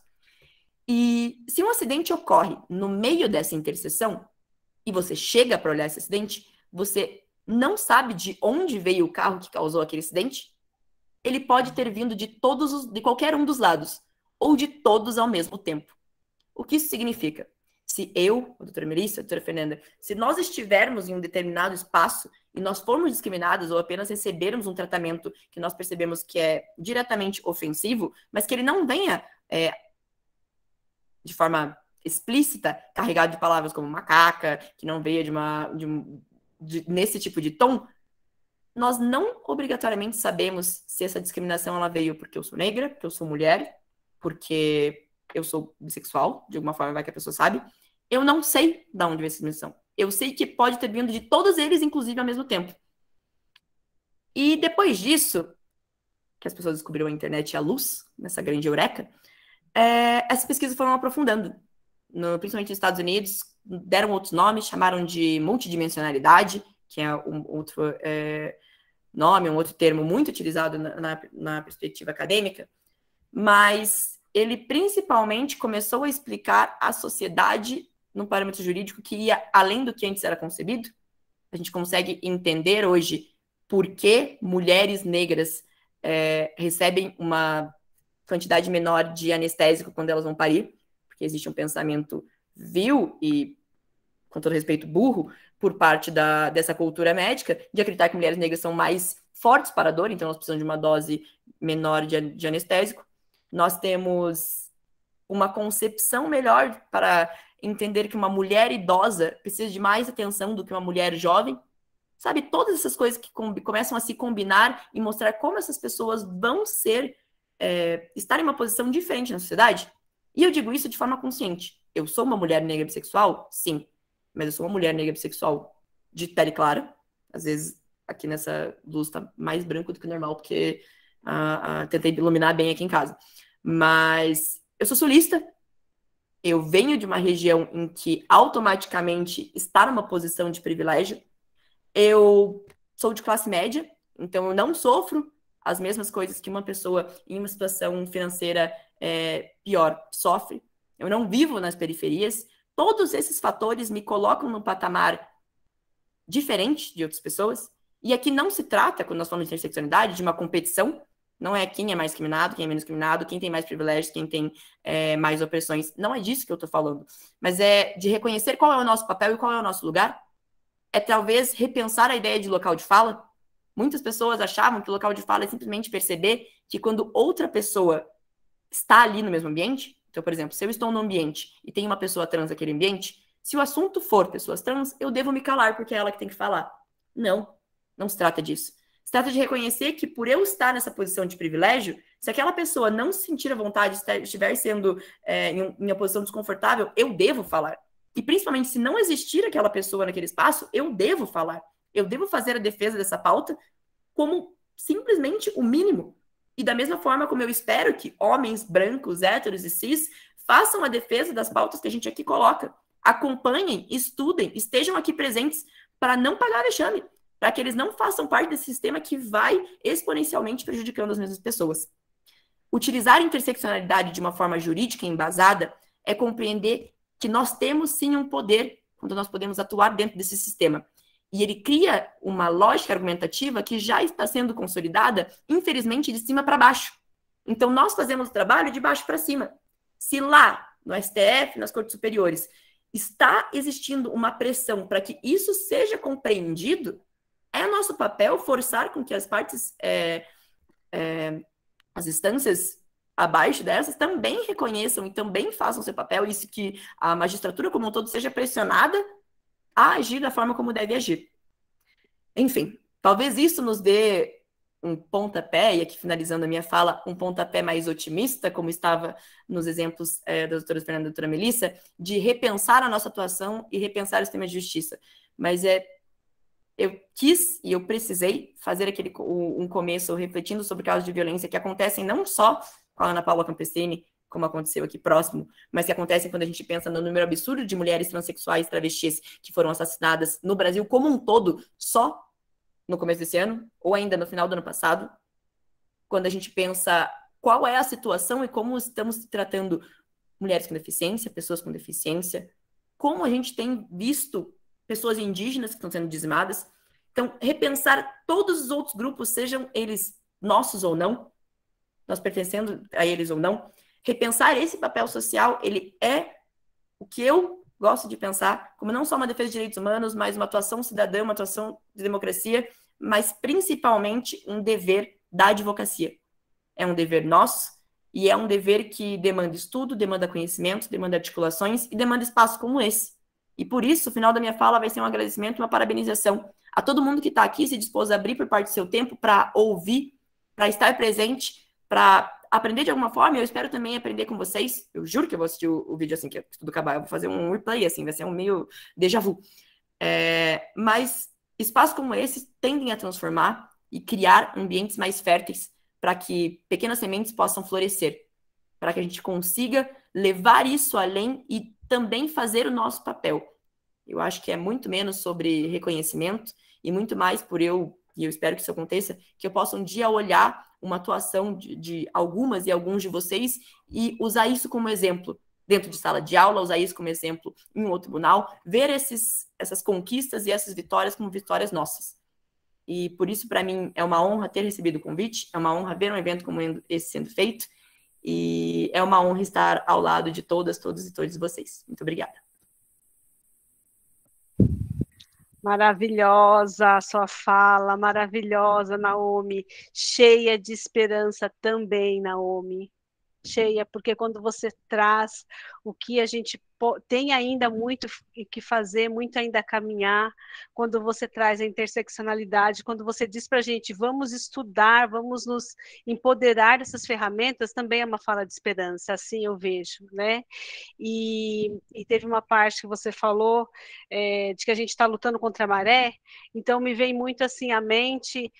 E se um acidente ocorre no meio dessa interseção e você chega para olhar esse acidente, você não sabe de onde veio o carro que causou aquele acidente, ele pode ter vindo de qualquer um dos lados, ou de todos ao mesmo tempo. O que isso significa? Se eu, a doutora Melissa, a doutora Fernanda, se nós estivermos em um determinado espaço e nós formos discriminados ou apenas recebermos um tratamento que nós percebemos que é diretamente ofensivo, mas que ele não venha de forma explícita, carregado de palavras como macaca, que não veio nesse tipo de tom, nós não obrigatoriamente sabemos se essa discriminação ela veio porque eu sou negra, porque eu sou mulher, porque eu sou bissexual, de alguma forma vai que a pessoa sabe. Eu não sei de onde veio essa discriminação. Eu sei que pode ter vindo de todos eles, inclusive, ao mesmo tempo. E depois disso, que as pessoas descobriram a internet e a luz, nessa grande eureka, essas pesquisas foram aprofundando. Principalmente nos Estados Unidos, deram outros nomes, chamaram de multidimensionalidade, que é um outro nome, um outro termo muito utilizado na perspectiva acadêmica, mas ele principalmente começou a explicar a sociedade num parâmetro jurídico que ia além do que antes era concebido. A gente consegue entender hoje por que mulheres negras recebem uma quantidade menor de anestésico quando elas vão parir, porque existe um pensamento vil e, com todo respeito, burro, por parte dessa cultura médica, de acreditar que mulheres negras são mais fortes para a dor, então elas precisam de uma dose menor de anestésico. Nós temos uma concepção melhor para entender que uma mulher idosa precisa de mais atenção do que uma mulher jovem. Sabe, todas essas coisas que começam a se combinar e mostrar como essas pessoas vão estar em uma posição diferente na sociedade. E eu digo isso de forma consciente. Eu sou uma mulher negra bissexual? Sim. Mas eu sou uma mulher negra bissexual de pele clara. Às vezes, aqui nessa luz tá mais branco do que o normal, porque tentei iluminar bem aqui em casa. Mas eu sou sulista. Eu venho de uma região em que automaticamente está numa posição de privilégio. Eu sou de classe média, então eu não sofro as mesmas coisas que uma pessoa em uma situação financeira pior sofre. Eu não vivo nas periferias. Todos esses fatores me colocam num patamar diferente de outras pessoas. E aqui não se trata, quando nós falamos de interseccionalidade, de uma competição. Não é quem é mais discriminado, quem é menos discriminado, quem tem mais privilégios, quem tem mais opressões. Não é disso que eu estou falando. Mas é de reconhecer qual é o nosso papel e qual é o nosso lugar. É talvez repensar a ideia de local de fala. Muitas pessoas achavam que o local de fala é simplesmente perceber que quando outra pessoa está ali no mesmo ambiente, então, por exemplo, se eu estou num ambiente e tem uma pessoa trans naquele ambiente, se o assunto for pessoas trans, eu devo me calar porque é ela que tem que falar. Não, não se trata disso. Se trata de reconhecer que por eu estar nessa posição de privilégio, se aquela pessoa não se sentir à vontade, estiver sendo em uma posição desconfortável, eu devo falar. E principalmente se não existir aquela pessoa naquele espaço, eu devo falar. Eu devo fazer a defesa dessa pauta como simplesmente o mínimo. E da mesma forma como eu espero que homens brancos, héteros e cis façam a defesa das pautas que a gente aqui coloca. Acompanhem, estudem, estejam aqui presentes para não pagar vexame, para que eles não façam parte desse sistema que vai exponencialmente prejudicando as mesmas pessoas. Utilizar a interseccionalidade de uma forma jurídica embasada é compreender que nós temos sim um poder quando nós podemos atuar dentro desse sistema. E ele cria uma lógica argumentativa que já está sendo consolidada, infelizmente, de cima para baixo. Então, nós fazemos o trabalho de baixo para cima. Se lá, no STF, nas Cortes Superiores, está existindo uma pressão para que isso seja compreendido, é nosso papel forçar com que as partes, as instâncias abaixo dessas também reconheçam e também façam seu papel, isso que a magistratura como um todo seja pressionada a agir da forma como deve agir. Enfim, talvez isso nos dê um pontapé, e aqui finalizando a minha fala, um pontapé mais otimista, como estava nos exemplos da doutora Fernanda e da doutora Melissa, de repensar a nossa atuação e repensar o sistema de justiça. Mas eu quis e eu precisei fazer um começo refletindo sobre casos de violência que acontecem não só com a Ana Paula Campesini, como aconteceu aqui próximo, mas que acontecem quando a gente pensa no número absurdo de mulheres transexuais travestis que foram assassinadas no Brasil como um todo, só no começo desse ano, ou ainda no final do ano passado, quando a gente pensa qual é a situação e como estamos tratando mulheres com deficiência, pessoas com deficiência, como a gente tem visto pessoas indígenas que estão sendo dizimadas. Então, repensar todos os outros grupos, sejam eles nossos ou não, nós pertencendo a eles ou não, repensar esse papel social, ele é o que eu gosto de pensar como não só uma defesa de direitos humanos, mas uma atuação cidadã, uma atuação de democracia, mas principalmente um dever da advocacia. É um dever nosso e é um dever que demanda estudo, demanda conhecimento, demanda articulações e demanda espaço como esse. E por isso, o final da minha fala vai ser um agradecimento e uma parabenização a todo mundo que está aqui, se dispôs a abrir por parte do seu tempo para ouvir, para estar presente, para aprender de alguma forma. Eu espero também aprender com vocês. Eu juro que eu vou assistir o vídeo assim que tudo acabar. Eu vou fazer um replay, assim, vai ser um meio déjà vu. Mas espaços como esse tendem a transformar e criar ambientes mais férteis para que pequenas sementes possam florescer, para que a gente consiga levar isso além e também fazer o nosso papel. Eu acho que é muito menos sobre reconhecimento e muito mais por e eu espero que isso aconteça, que eu possa um dia olhar uma atuação de algumas e alguns de vocês e usar isso como exemplo dentro de sala de aula, usar isso como exemplo em um outro tribunal, ver essas conquistas e essas vitórias como vitórias nossas. E por isso, para mim, é uma honra ter recebido o convite, é uma honra ver um evento como esse sendo feito, e é uma honra estar ao lado de todas, todos e todos vocês. Muito obrigada. Maravilhosa a sua fala, maravilhosa, Naomi, cheia de esperança também, Naomi. Cheia, porque quando você traz o que a gente tem ainda muito que fazer, muito ainda a caminhar, quando você traz a interseccionalidade, quando você diz para a gente, vamos estudar, vamos nos empoderar dessas ferramentas, também é uma fala de esperança, assim eu vejo, né? E teve uma parte que você falou de que a gente está lutando contra a maré, então me vem muito assim à mente,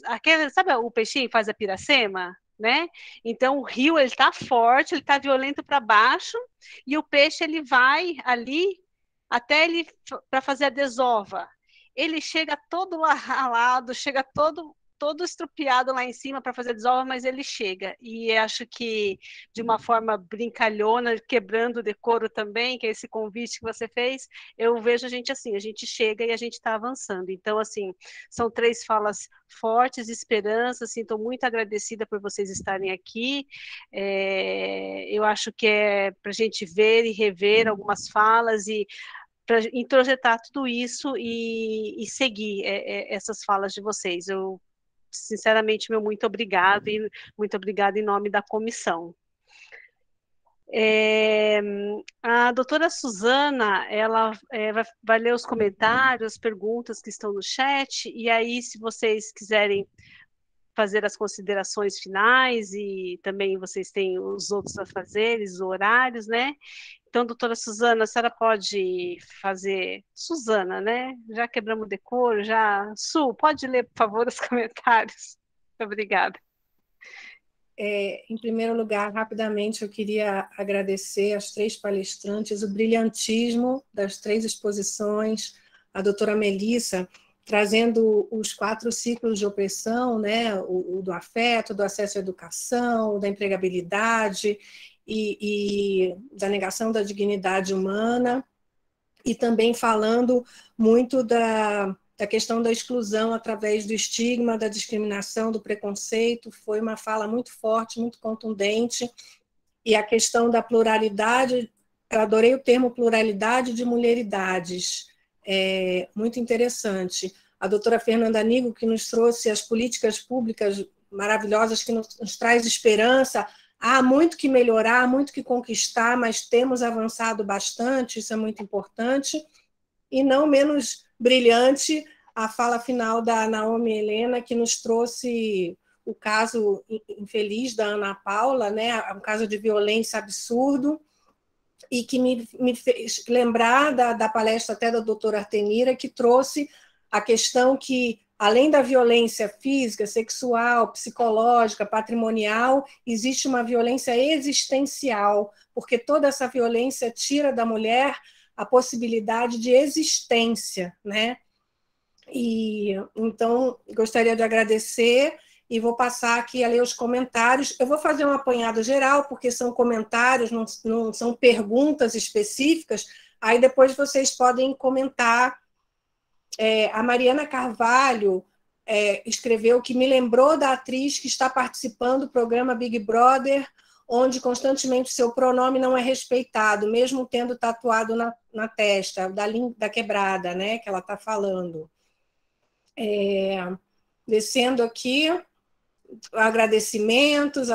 aquele, sabe o peixinho que faz a piracema? Né? Então o rio ele está forte, ele está violento para baixo e o peixe ele vai ali até ele para fazer a desova. Ele chega todo ralado, chega todo estrupiado lá em cima para fazer a desova, mas ele chega. E acho que de uma forma brincalhona, quebrando o decoro também, que é esse convite que você fez, eu vejo a gente assim, a gente chega e a gente está avançando. Então, assim, são 3 falas fortes, esperança, assim, estou muito agradecida por vocês estarem aqui. Eu acho que é para a gente ver e rever algumas falas e para introjetar tudo isso e seguir essas falas de vocês. Eu sinceramente, meu muito obrigado e muito obrigada em nome da comissão. A doutora Suzana, ela vai ler os comentários, perguntas que estão no chat, e aí, se vocês quiserem fazer as considerações finais, e também vocês têm os outros afazeres, os horários, né? Então, doutora Suzana, a senhora pode fazer... Suzana, né? Já quebramos o decoro, já... Su, pode ler, por favor, os comentários. Muito obrigada. Em primeiro lugar, rapidamente, eu queria agradecer às 3 palestrantes o brilhantismo das 3 exposições, a doutora Melissa, trazendo os 4 ciclos de opressão, né? o do afeto, do acesso à educação, da empregabilidade e da negação da dignidade humana, e também falando muito da questão da exclusão através do estigma, da discriminação, do preconceito. Foi uma fala muito forte, muito contundente, e a questão da pluralidade, eu adorei o termo pluralidade de mulheridades, muito interessante. A doutora Fernanda Nigro, que nos trouxe as políticas públicas maravilhosas, que nos traz esperança. Há muito que melhorar, muito que conquistar, mas temos avançado bastante, isso é muito importante. E não menos brilhante a fala final da Naomi Helena, que nos trouxe o caso infeliz da Ana Paula, né, um caso de violência absurdo, e que me fez lembrar da palestra até da doutora Artemira, que trouxe a questão que, além da violência física, sexual, psicológica, patrimonial, existe uma violência existencial, porque toda essa violência tira da mulher a possibilidade de existência, né? E então gostaria de agradecer e vou passar aqui a ler os comentários. Eu vou fazer um apanhado geral, porque são comentários, não são perguntas específicas, aí depois vocês podem comentar. A Mariana Carvalho escreveu que me lembrou da atriz que está participando do programa Big Brother, onde constantemente seu pronome não é respeitado, mesmo tendo tatuado na testa, da quebrada, né, que ela está falando. Descendo aqui, agradecimentos,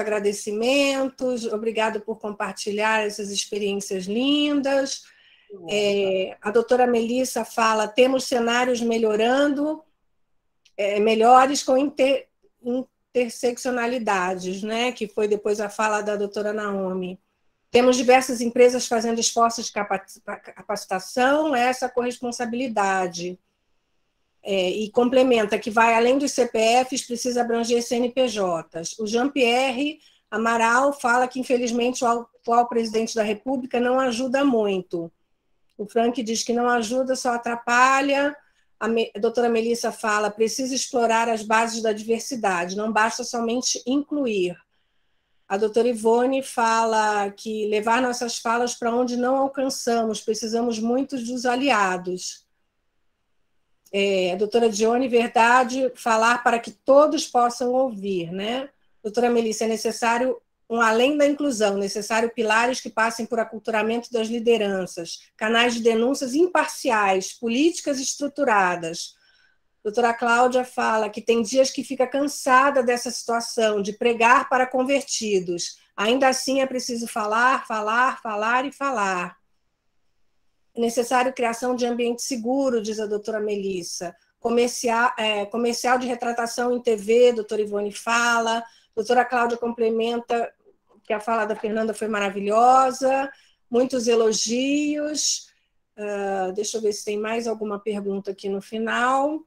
obrigado por compartilhar essas experiências lindas. A doutora Melissa fala, temos cenários melhorando, melhores com interseccionalidades, né? Que foi depois a fala da doutora Naomi. Temos diversas empresas fazendo esforços de capacitação, essa corresponsabilidade. E complementa que vai além dos CPFs, precisa abranger CNPJs. O Jean-Pierre Amaral fala que, infelizmente, o atual presidente da República não ajuda muito. O Frank diz que não ajuda, só atrapalha. A doutora Melissa fala, precisa explorar as bases da diversidade, não basta somente incluir. A doutora Ivone fala que levar nossas falas para onde não alcançamos, precisamos muito dos aliados. A doutora Dione, verdade, falar para que todos possam ouvir, né? Doutora Melissa, é necessário um além da inclusão, necessário pilares que passem por aculturamento das lideranças, canais de denúncias imparciais, políticas estruturadas. A doutora Cláudia fala que tem dias que fica cansada dessa situação, de pregar para convertidos. Ainda assim é preciso falar, falar, falar e falar. É necessário criação de ambiente seguro, diz a doutora Melissa. Comercial de retratação em TV, a doutora Ivone fala. A doutora Cláudia complementa que a fala da Fernanda foi maravilhosa, muitos elogios. Deixa eu ver se tem mais alguma pergunta aqui no final.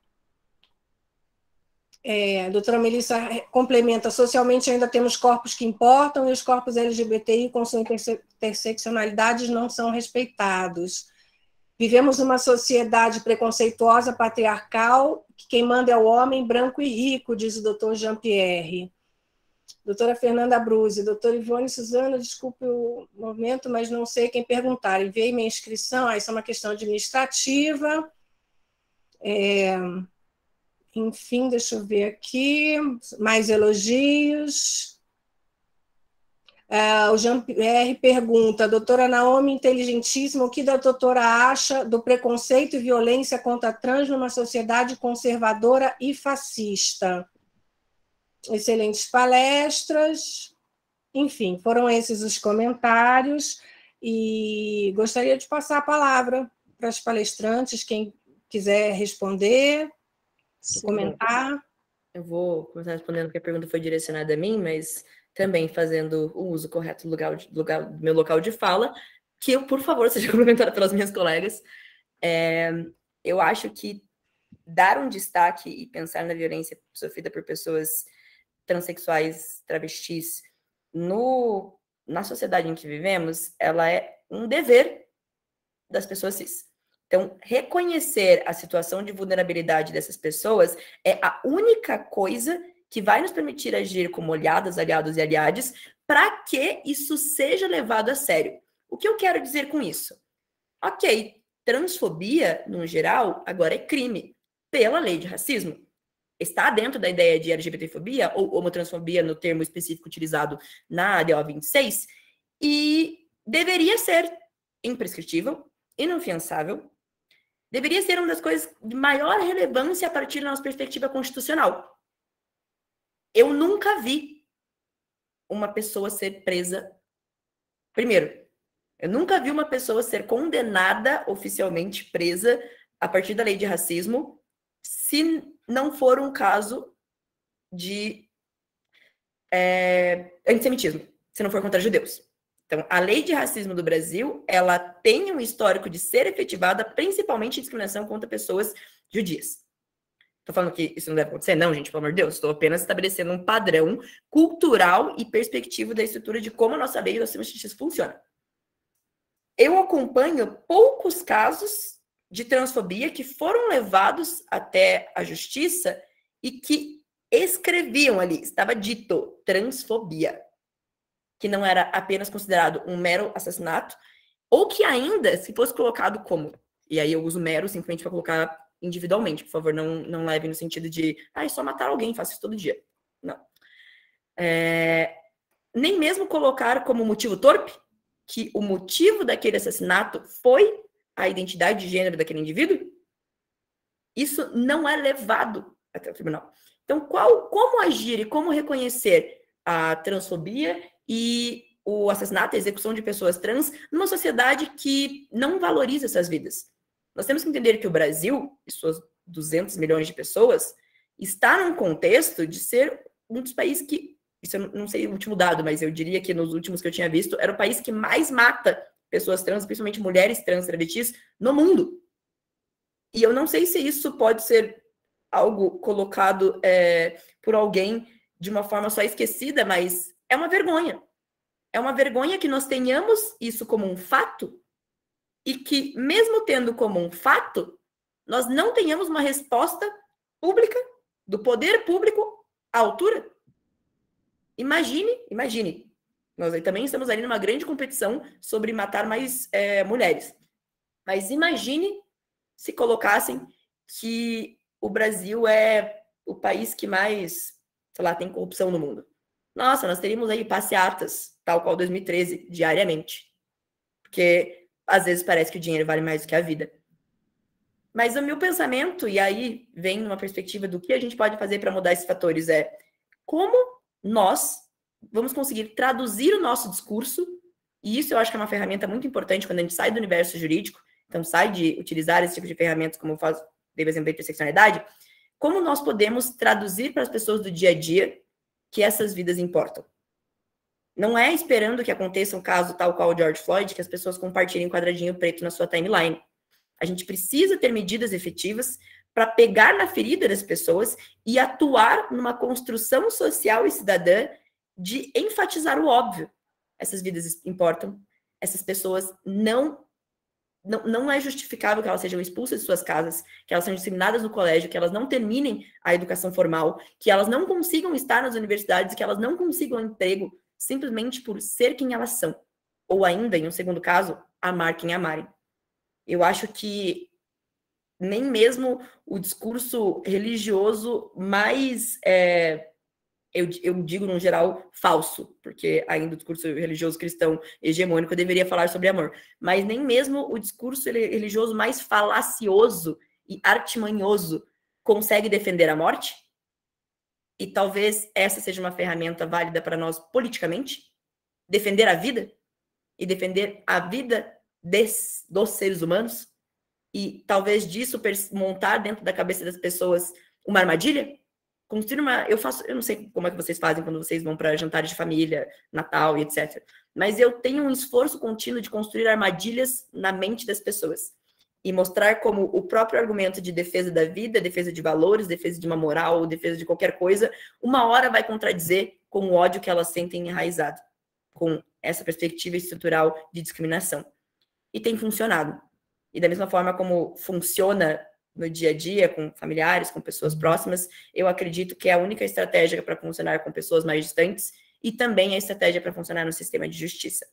A doutora Melissa complementa, socialmente ainda temos corpos que importam e os corpos LGBTI com sua interseccionalidade não são respeitados. Vivemos uma sociedade preconceituosa, patriarcal, que quem manda é o homem branco e rico, diz o doutor Jean-Pierre. Doutora Fernanda Bruzzi, doutora Ivone Suzana, desculpe o momento, mas não sei quem perguntar. Enviei minha inscrição, isso é uma questão administrativa. Enfim, deixa eu ver aqui, mais elogios. O Jean-Pierre pergunta, doutora Naomi, inteligentíssima, o que a doutora acha do preconceito e violência contra trans numa sociedade conservadora e fascista? Excelentes palestras. Enfim, foram esses os comentários e gostaria de passar a palavra para as palestrantes, quem quiser responder, comentar. Eu vou começar respondendo porque a pergunta foi direcionada a mim, mas também fazendo o uso correto do meu local de fala, que eu, por favor, seja complementada pelas minhas colegas. Eu acho que dar um destaque e pensar na violência sofrida por pessoas transexuais, travestis, na sociedade em que vivemos, ela é um dever das pessoas cis. Então, reconhecer a situação de vulnerabilidade dessas pessoas é a única coisa que vai nos permitir agir como aliadas, aliados e aliades, para que isso seja levado a sério. O que eu quero dizer com isso? Ok, transfobia, no geral, agora é crime, pela lei de racismo. Está dentro da ideia de LGBTfobia, ou homotransfobia, no termo específico utilizado na ADO 26, e deveria ser imprescritível, inafiançável, deveria ser uma das coisas de maior relevância a partir da nossa perspectiva constitucional. Eu nunca vi uma pessoa ser presa. Primeiro, eu nunca vi uma pessoa ser condenada, oficialmente presa, a partir da lei de racismo, se não for um caso de antissemitismo, se não for contra judeus. Então, a lei de racismo do Brasil, ela tem um histórico de ser efetivada principalmente em discriminação contra pessoas judias. Estou falando que isso não deve acontecer? Não, gente, pelo amor de Deus. Estou apenas estabelecendo um padrão cultural e perspectiva da estrutura de como a nossa lei e o nosso sistema de justiça funciona. Eu acompanho poucos casos de transfobia que foram levados até a justiça e que escreviam ali, estava dito transfobia, que não era apenas considerado um mero assassinato, ou que ainda, se fosse colocado como, e aí eu uso mero simplesmente para colocar individualmente, por favor, não leve no sentido de, é só matar alguém, faço isso todo dia. Não. Nem mesmo colocar como motivo torpe, que o motivo daquele assassinato foi a identidade de gênero daquele indivíduo, isso não é levado até o tribunal. Então, como agir e como reconhecer a transfobia e o assassinato, a execução de pessoas trans numa sociedade que não valoriza essas vidas? Nós temos que entender que o Brasil, e suas 200 milhões de pessoas, está num contexto de ser um dos países que, isso eu não sei o último dado, mas eu diria que nos últimos que eu tinha visto, era o país que mais mata pessoas trans, principalmente mulheres trans travestis, no mundo. E eu não sei se isso pode ser algo colocado por alguém de uma forma só esquecida, mas é uma vergonha. É uma vergonha que nós tenhamos isso como um fato e que, mesmo tendo como um fato, nós não tenhamos uma resposta pública, do poder público, à altura. Imagine. Nós também estamos ali numa grande competição sobre matar mais mulheres. Mas imagine se colocassem que o Brasil é o país que mais, sei lá, tem corrupção no mundo. nossa, nós teríamos aí passeatas, tal qual 2013, diariamente. Porque às vezes parece que o dinheiro vale mais do que a vida. Mas o meu pensamento, e aí vem uma perspectiva do que a gente pode fazer para mudar esses fatores, é como nós vamos conseguir traduzir o nosso discurso, e isso eu acho que é uma ferramenta muito importante quando a gente sai do universo jurídico, então sai de utilizar esse tipo de ferramentas, como eu faço, dei o exemplo da interseccionalidade, como nós podemos traduzir para as pessoas do dia a dia que essas vidas importam. Não é esperando que aconteça um caso tal qual o George Floyd, que as pessoas compartilhem um quadradinho preto na sua timeline. A gente precisa ter medidas efetivas para pegar na ferida das pessoas e atuar numa construção social e cidadã de enfatizar o óbvio. Essas vidas importam, essas pessoas não é justificável que elas sejam expulsas de suas casas, que elas sejam discriminadas no colégio, que elas não terminem a educação formal, que elas não consigam estar nas universidades, que elas não consigam emprego simplesmente por ser quem elas são. Ou ainda, em um segundo caso, amar quem amarem. Eu acho que nem mesmo o discurso religioso mais, eu digo no geral, falso, porque ainda o discurso religioso cristão hegemônico deveria falar sobre amor, mas nem mesmo o discurso religioso mais falacioso e artimanhoso consegue defender a morte, e talvez essa seja uma ferramenta válida para nós politicamente, defender a vida, e defender a vida dos seres humanos, e talvez disso montar dentro da cabeça das pessoas uma armadilha, construir eu não sei como é que vocês fazem quando vocês vão para jantares de família, Natal e etc. Mas eu tenho um esforço contínuo de construir armadilhas na mente das pessoas e mostrar como o próprio argumento de defesa da vida, defesa de valores, defesa de uma moral, defesa de qualquer coisa, uma hora vai contradizer com o ódio que elas sentem enraizado, com essa perspectiva estrutural de discriminação. E tem funcionado. E da mesma forma como funciona no dia a dia, com familiares, com pessoas próximas, eu acredito que é a única estratégia para funcionar com pessoas mais distantes e também a estratégia para funcionar no sistema de justiça.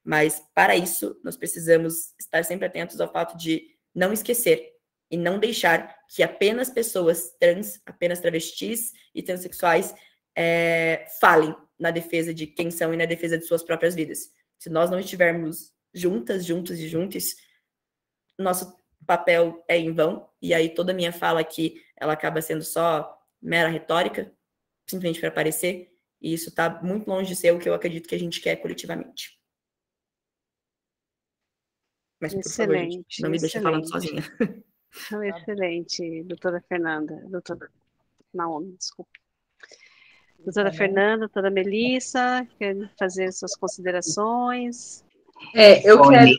Mas, para isso, nós precisamos estar sempre atentos ao fato de não esquecer e não deixar que apenas pessoas trans, apenas travestis e transexuais falem na defesa de quem são e na defesa de suas próprias vidas. Se nós não estivermos juntas, juntos e juntos, nosso papel é em vão, e aí toda a minha fala aqui, ela acaba sendo só mera retórica, simplesmente para aparecer, e isso está muito longe de ser o que eu acredito que a gente quer coletivamente. Mas, por favor, gente, não me deixe falando sozinha. Excelente, doutora Fernanda, doutora Naomi, desculpa. Doutora Fernanda, doutora Melissa, querem fazer suas considerações? Eu quero...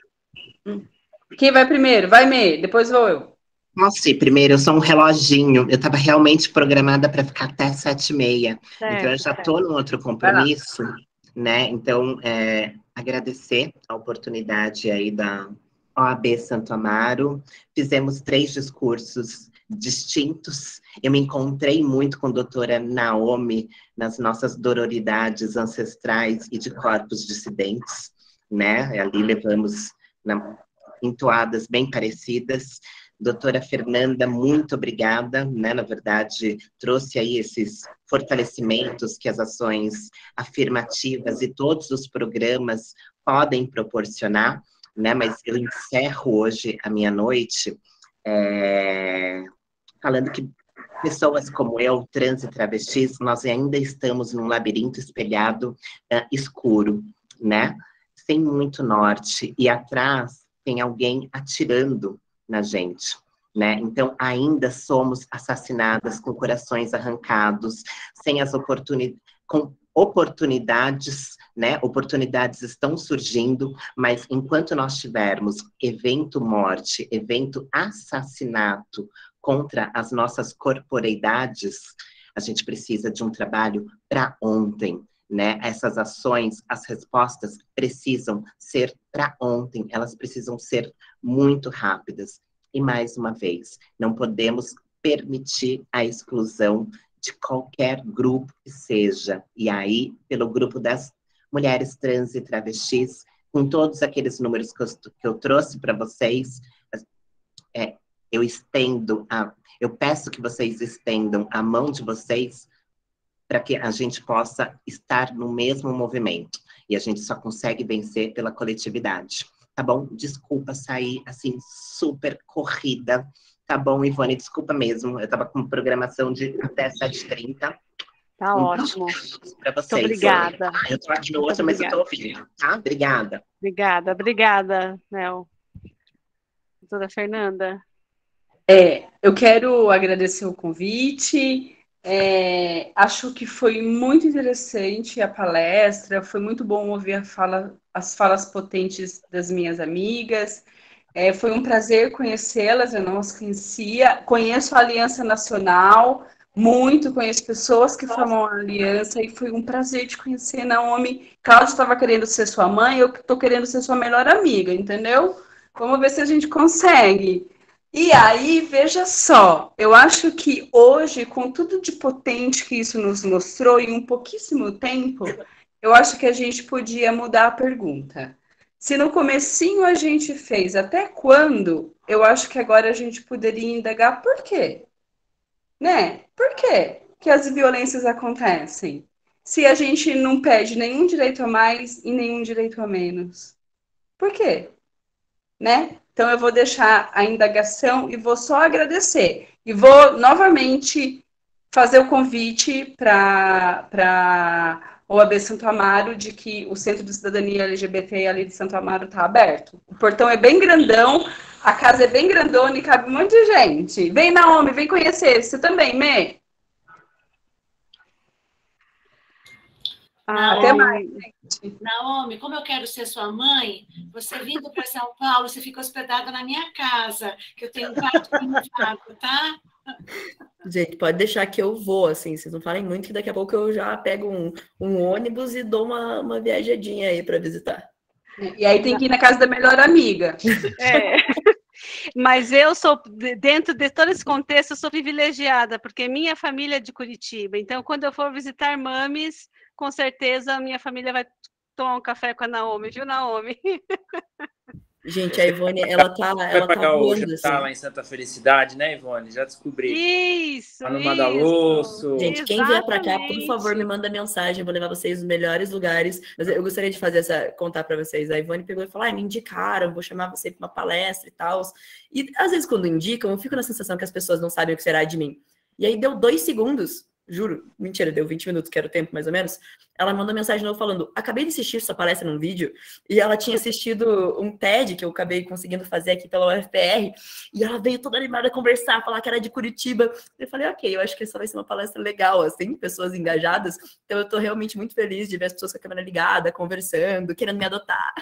Quem vai primeiro? Vai, Mê, depois vou eu. Nossa, primeiro, eu sou um reloginho. Eu estava realmente programada para ficar até 7h30. Então, eu já estou num outro compromisso, né? Então, agradecer a oportunidade aí da OAB Santo Amaro. Fizemos 3 discursos distintos. Eu me encontrei muito com a doutora Naomi nas nossas dororidades ancestrais e de corpos dissidentes, né? Ali levamos entoadas bem parecidas. Doutora Fernanda, muito obrigada, né? Na verdade, trouxe aí esses fortalecimentos que as ações afirmativas e todos os programas podem proporcionar, né? Mas eu encerro hoje a minha noite falando que pessoas como eu, trans e travestis, nós ainda estamos num labirinto espelhado escuro, né? Sem muito norte, e atrás tem alguém atirando na gente, né? Então, ainda somos assassinadas com corações arrancados, sem as oportunidades, né? Oportunidades estão surgindo, mas enquanto nós tivermos evento morte, evento assassinato contra as nossas corporeidades, a gente precisa de um trabalho para ontem, né? Essas ações, as respostas precisam ser para ontem, elas precisam ser muito rápidas. E mais uma vez, não podemos permitir a exclusão de qualquer grupo que seja. E aí, pelo grupo das mulheres trans e travestis, com todos aqueles números que eu trouxe para vocês, eu peço que vocês estendam a mão de vocês para que a gente possa estar no mesmo movimento. E a gente só consegue vencer pela coletividade. Tá bom? Desculpa sair, assim, super corrida. Tá bom, Ivone? Desculpa mesmo. Eu estava com programação de até 7h30. Tá ótimo. Para vocês. Muito obrigada. Eu tô aqui no outro, mas eu tô ouvindo, tá? Obrigada. Obrigada, Mel. Doutora Fernanda. Eu quero agradecer o convite. Acho que foi muito interessante a palestra, foi muito bom ouvir as falas potentes das minhas amigas. Foi um prazer conhecê-las, eu não as conhecia. Conheço a Aliança Nacional, conheço pessoas que formam a aliança, e foi um prazer te conhecer, Naomi. Cláudia estava querendo ser sua mãe, eu estou querendo ser sua melhor amiga, entendeu? Vamos ver se a gente consegue. E aí, veja só, eu acho que hoje, com tudo de potente que isso nos mostrou em um pouquíssimo tempo, eu acho que a gente podia mudar a pergunta. Se no comecinho a gente fez até quando, eu acho que agora a gente poderia indagar por quê? Né? Por quê que as violências acontecem? Se a gente não pede nenhum direito a mais e nenhum direito a menos. Por quê? Né? Então, eu vou deixar a indagação e vou só agradecer. E vou, novamente, fazer o convite para o OAB Santo Amaro de que o Centro de Cidadania LGBT ali de Santo Amaro está aberto. O portão é bem grandão, a casa é bem grandona e cabe um monte de gente. Vem, Naomi, vem conhecer. Você também, Mê? Até mais, gente. Naomi, como eu quero ser sua mãe, você vindo para São Paulo, você fica hospedada na minha casa, que eu tenho um quarto privado, tá? Gente, pode deixar que eu vou, assim, vocês não falem muito, que daqui a pouco eu já pego um ônibus e dou uma viajadinha aí para visitar. E aí tem que ir na casa da melhor amiga. Mas eu sou, dentro de todo esse contexto, eu sou privilegiada, porque minha família é de Curitiba, então quando eu for visitar mames, com certeza a minha família vai tomar um café com a Naomi, viu, Naomi? Gente, a Ivone, ela tá voando, assim. Lá em Santa Felicidade, né, Ivone? Já descobri. Isso, tá no Madalosso. Gente, quem vier para cá, por favor, me manda mensagem, eu vou levar vocês nos melhores lugares. Mas eu gostaria de contar para vocês. A Ivone pegou e falou, me indicaram, vou chamar você para uma palestra e tal. E às vezes quando indicam, eu fico na sensação que as pessoas não sabem o que será de mim. E aí deu 2 segundos, juro, mentira, deu 20 minutos, que era o tempo mais ou menos, ela mandou mensagem de novo falando, acabei de assistir sua palestra num vídeo, e ela tinha assistido um TED que eu acabei conseguindo fazer aqui pela UFPR, e ela veio toda animada a conversar, falar que era de Curitiba. Eu falei, ok, eu acho que essa vai ser uma palestra legal, assim, pessoas engajadas, então eu tô realmente muito feliz de ver as pessoas com a câmera ligada, conversando, querendo me adotar.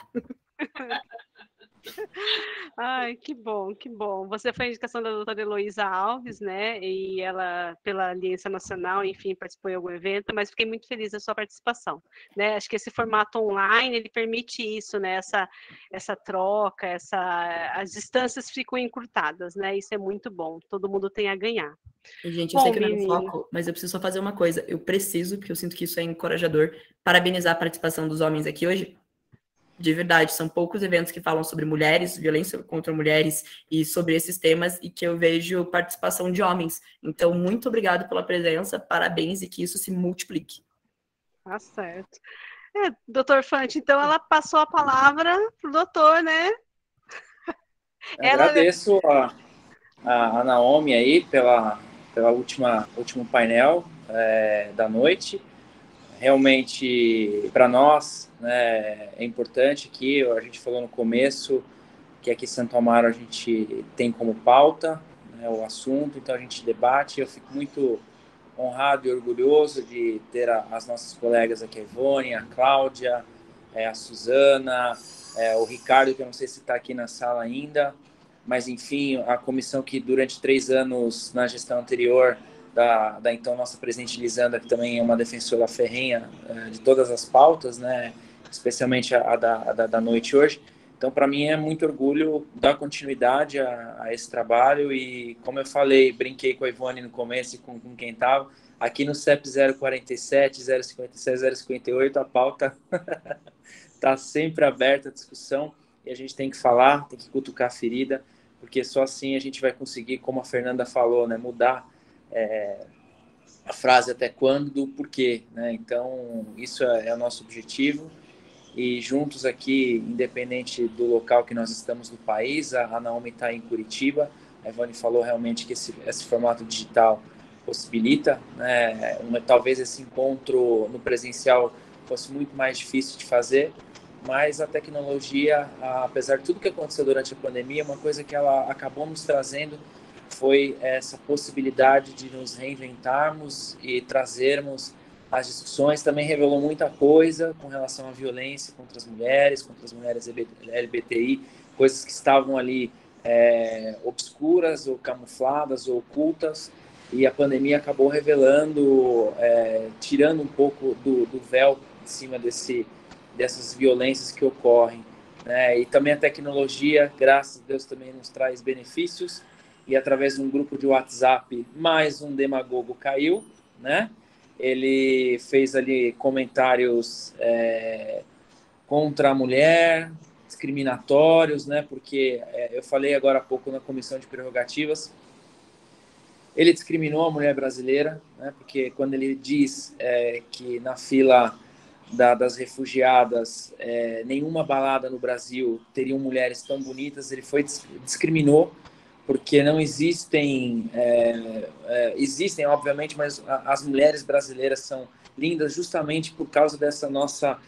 Ai, que bom, que bom. Você foi a indicação da doutora Heloísa Alves, né? E ela, pela Aliança Nacional, enfim, participou em algum evento, mas fiquei muito feliz da sua participação, né? Acho que esse formato online, ele permite isso, né? Essa troca, as distâncias ficam encurtadas, né? Isso é muito bom, todo mundo tem a ganhar. Gente, eu sei que não é um foco, mas eu preciso só fazer uma coisa. Eu preciso, porque eu sinto que isso é encorajador, parabenizar a participação dos homens aqui hoje. De verdade, são poucos eventos que falam sobre mulheres, violência contra mulheres e sobre esses temas, e que eu vejo participação de homens. Então, muito obrigado pela presença, parabéns, e que isso se multiplique. Tá certo. Doutor Fante, então ela passou a palavra para o doutor, né? Agradeço a Naomi aí pela último painel da noite. Realmente, para nós, né, é importante que a gente falou no começo que aqui em Santo Amaro a gente tem como pauta, né, o assunto, então a gente debate. Eu fico muito honrado e orgulhoso de ter as nossas colegas aqui, a Ivone, a Cláudia, a Suzana, o Ricardo, que eu não sei se está aqui na sala ainda, mas enfim, a comissão que durante 3 anos na gestão anterior da então nossa presidente Lisandra, que também é uma defensora ferrenha de todas as pautas, né, especialmente a da noite hoje. Então, para mim é muito orgulho dar continuidade a esse trabalho, e como eu falei, brinquei com a Ivone no começo e com quem estava, aqui no CEP 047, 057, 058, a pauta está sempre aberta à discussão, e a gente tem que falar, tem que cutucar a ferida, porque só assim a gente vai conseguir, como a Fernanda falou, né, mudar a frase até quando do porquê, né? Então, isso é o nosso objetivo. E juntos aqui, independente do local que nós estamos no país, a Naomi está em Curitiba. A Ivone falou realmente que esse formato digital possibilita, né? Talvez esse encontro no presencial fosse muito mais difícil de fazer, mas a tecnologia, apesar de tudo que aconteceu durante a pandemia, uma coisa que ela acabou nos trazendo foi essa possibilidade de nos reinventarmos e trazermos as discussões. Também revelou muita coisa com relação à violência contra as mulheres LGBTI, coisas que estavam ali obscuras ou camufladas ou ocultas, e a pandemia acabou revelando, tirando um pouco do véu em cima dessas violências que ocorrem, né? E também a tecnologia, graças a Deus, também nos traz benefícios, e através de um grupo de WhatsApp, mais um demagogo caiu, né? Ele fez ali comentários contra a mulher, discriminatórios, né? Porque eu falei agora há pouco na comissão de prerrogativas, ele discriminou a mulher brasileira, né? Porque quando ele diz que na fila das refugiadas, nenhuma balada no Brasil teriam mulheres tão bonitas, ele discriminou, porque não existem, existem obviamente, mas as mulheres brasileiras são lindas justamente por causa dessa nossa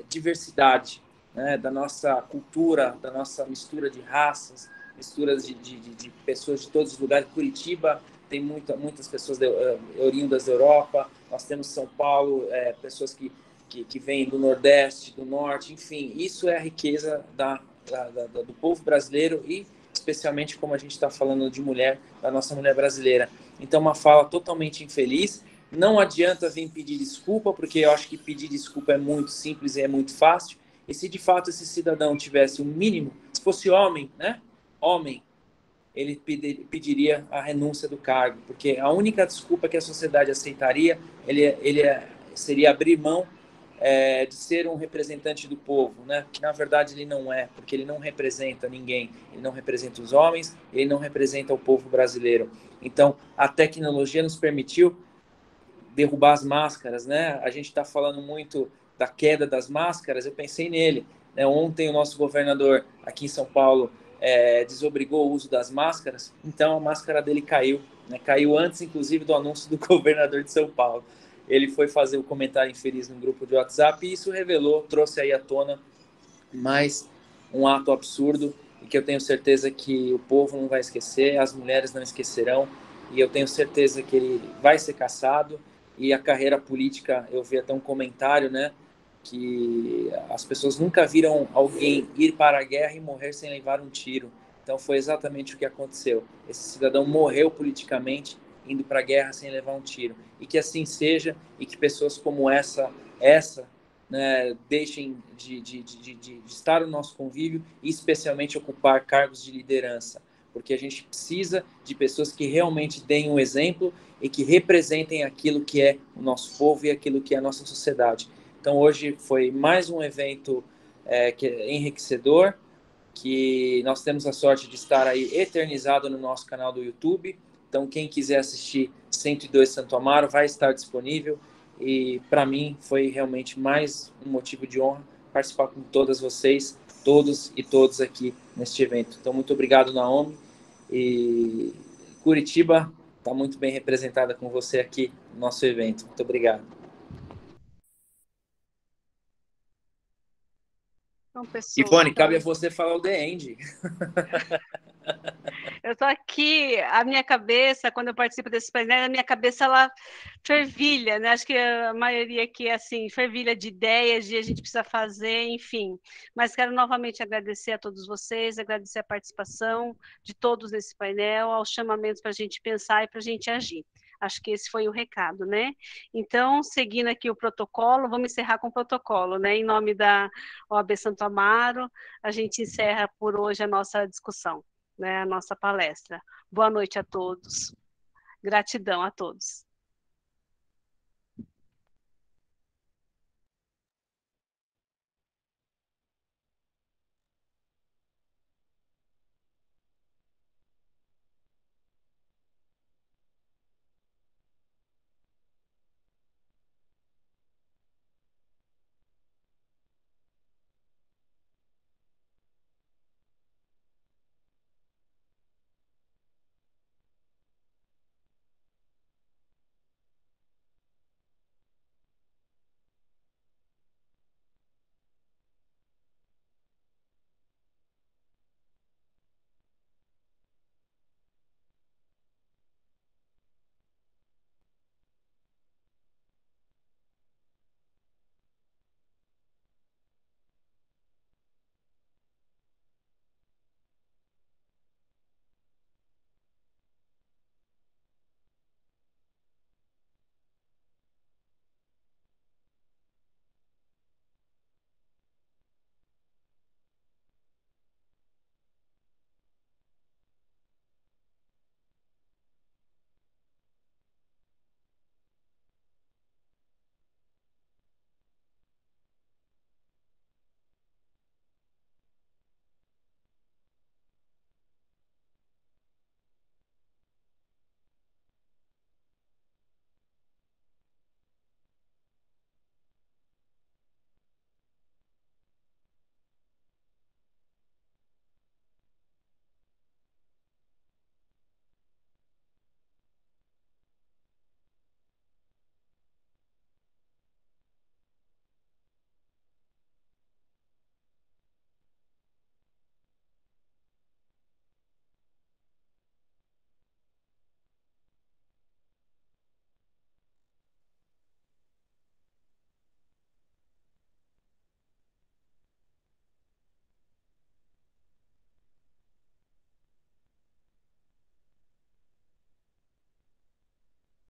diversidade, né? Da nossa cultura, da nossa mistura de raças, misturas de pessoas de todos os lugares. Curitiba tem muitas pessoas oriundas da Europa, nós temos São Paulo, pessoas que vêm do Nordeste, do Norte, enfim, isso é a riqueza do povo brasileiro, e especialmente como a gente está falando de mulher, da nossa mulher brasileira. Então, uma fala totalmente infeliz. Não adianta vir pedir desculpa, porque eu acho que pedir desculpa é muito simples e é muito fácil. E se de fato esse cidadão tivesse um mínimo, se fosse homem, né? Homem, ele pediria a renúncia do cargo, porque a única desculpa que a sociedade aceitaria seria abrir mão de ser um representante do povo, né? Que na verdade ele não é, porque ele não representa ninguém, ele não representa os homens, ele não representa o povo brasileiro. Então, a tecnologia nos permitiu derrubar as máscaras, né? A gente está falando muito da queda das máscaras, eu pensei nele, né? Ontem o nosso governador aqui em São Paulo desobrigou o uso das máscaras, então a máscara dele caiu, né? Caiu antes, inclusive, do anúncio do governador de São Paulo. Ele foi fazer o comentário infeliz no grupo de WhatsApp, e isso trouxe aí à tona mais um ato absurdo, e que eu tenho certeza que o povo não vai esquecer, as mulheres não esquecerão, e eu tenho certeza que ele vai ser cassado. E a carreira política, eu vi até um comentário, né, que as pessoas nunca viram alguém ir para a guerra e morrer sem levar um tiro. Então foi exatamente o que aconteceu. Esse cidadão morreu politicamente indo para a guerra sem levar um tiro. E que assim seja, e que pessoas como essa né, deixem de estar no nosso convívio, e especialmente ocupar cargos de liderança, porque a gente precisa de pessoas que realmente deem um exemplo e que representem aquilo que é o nosso povo e aquilo que é a nossa sociedade. Então hoje foi mais um evento que é enriquecedor, que nós temos a sorte de estar aí eternizado no nosso canal do YouTube. Então quem quiser assistir 102 Santo Amaro vai estar disponível, e para mim foi realmente mais um motivo de honra participar com todas vocês, todos e todas aqui neste evento. Então muito obrigado, Naomi, e Curitiba está muito bem representada com você aqui no nosso evento. Muito obrigado. Então, pessoal, Ivone, cabe a você falar o The End. Eu estou aqui, a minha cabeça, quando eu participo desse painel, a minha cabeça, ela fervilha, né? Acho que a maioria aqui é assim, fervilha de ideias, de a gente precisa fazer, enfim. Mas quero novamente agradecer a todos vocês, agradecer a participação de todos nesse painel, aos chamamentos para a gente pensar e para a gente agir. Acho que esse foi o recado, né? Então, seguindo aqui o protocolo, vamos encerrar com o protocolo, né? Em nome da OAB Santo Amaro, a gente encerra por hoje a nossa discussão, né? A nossa palestra. Boa noite a todos. Gratidão a todos.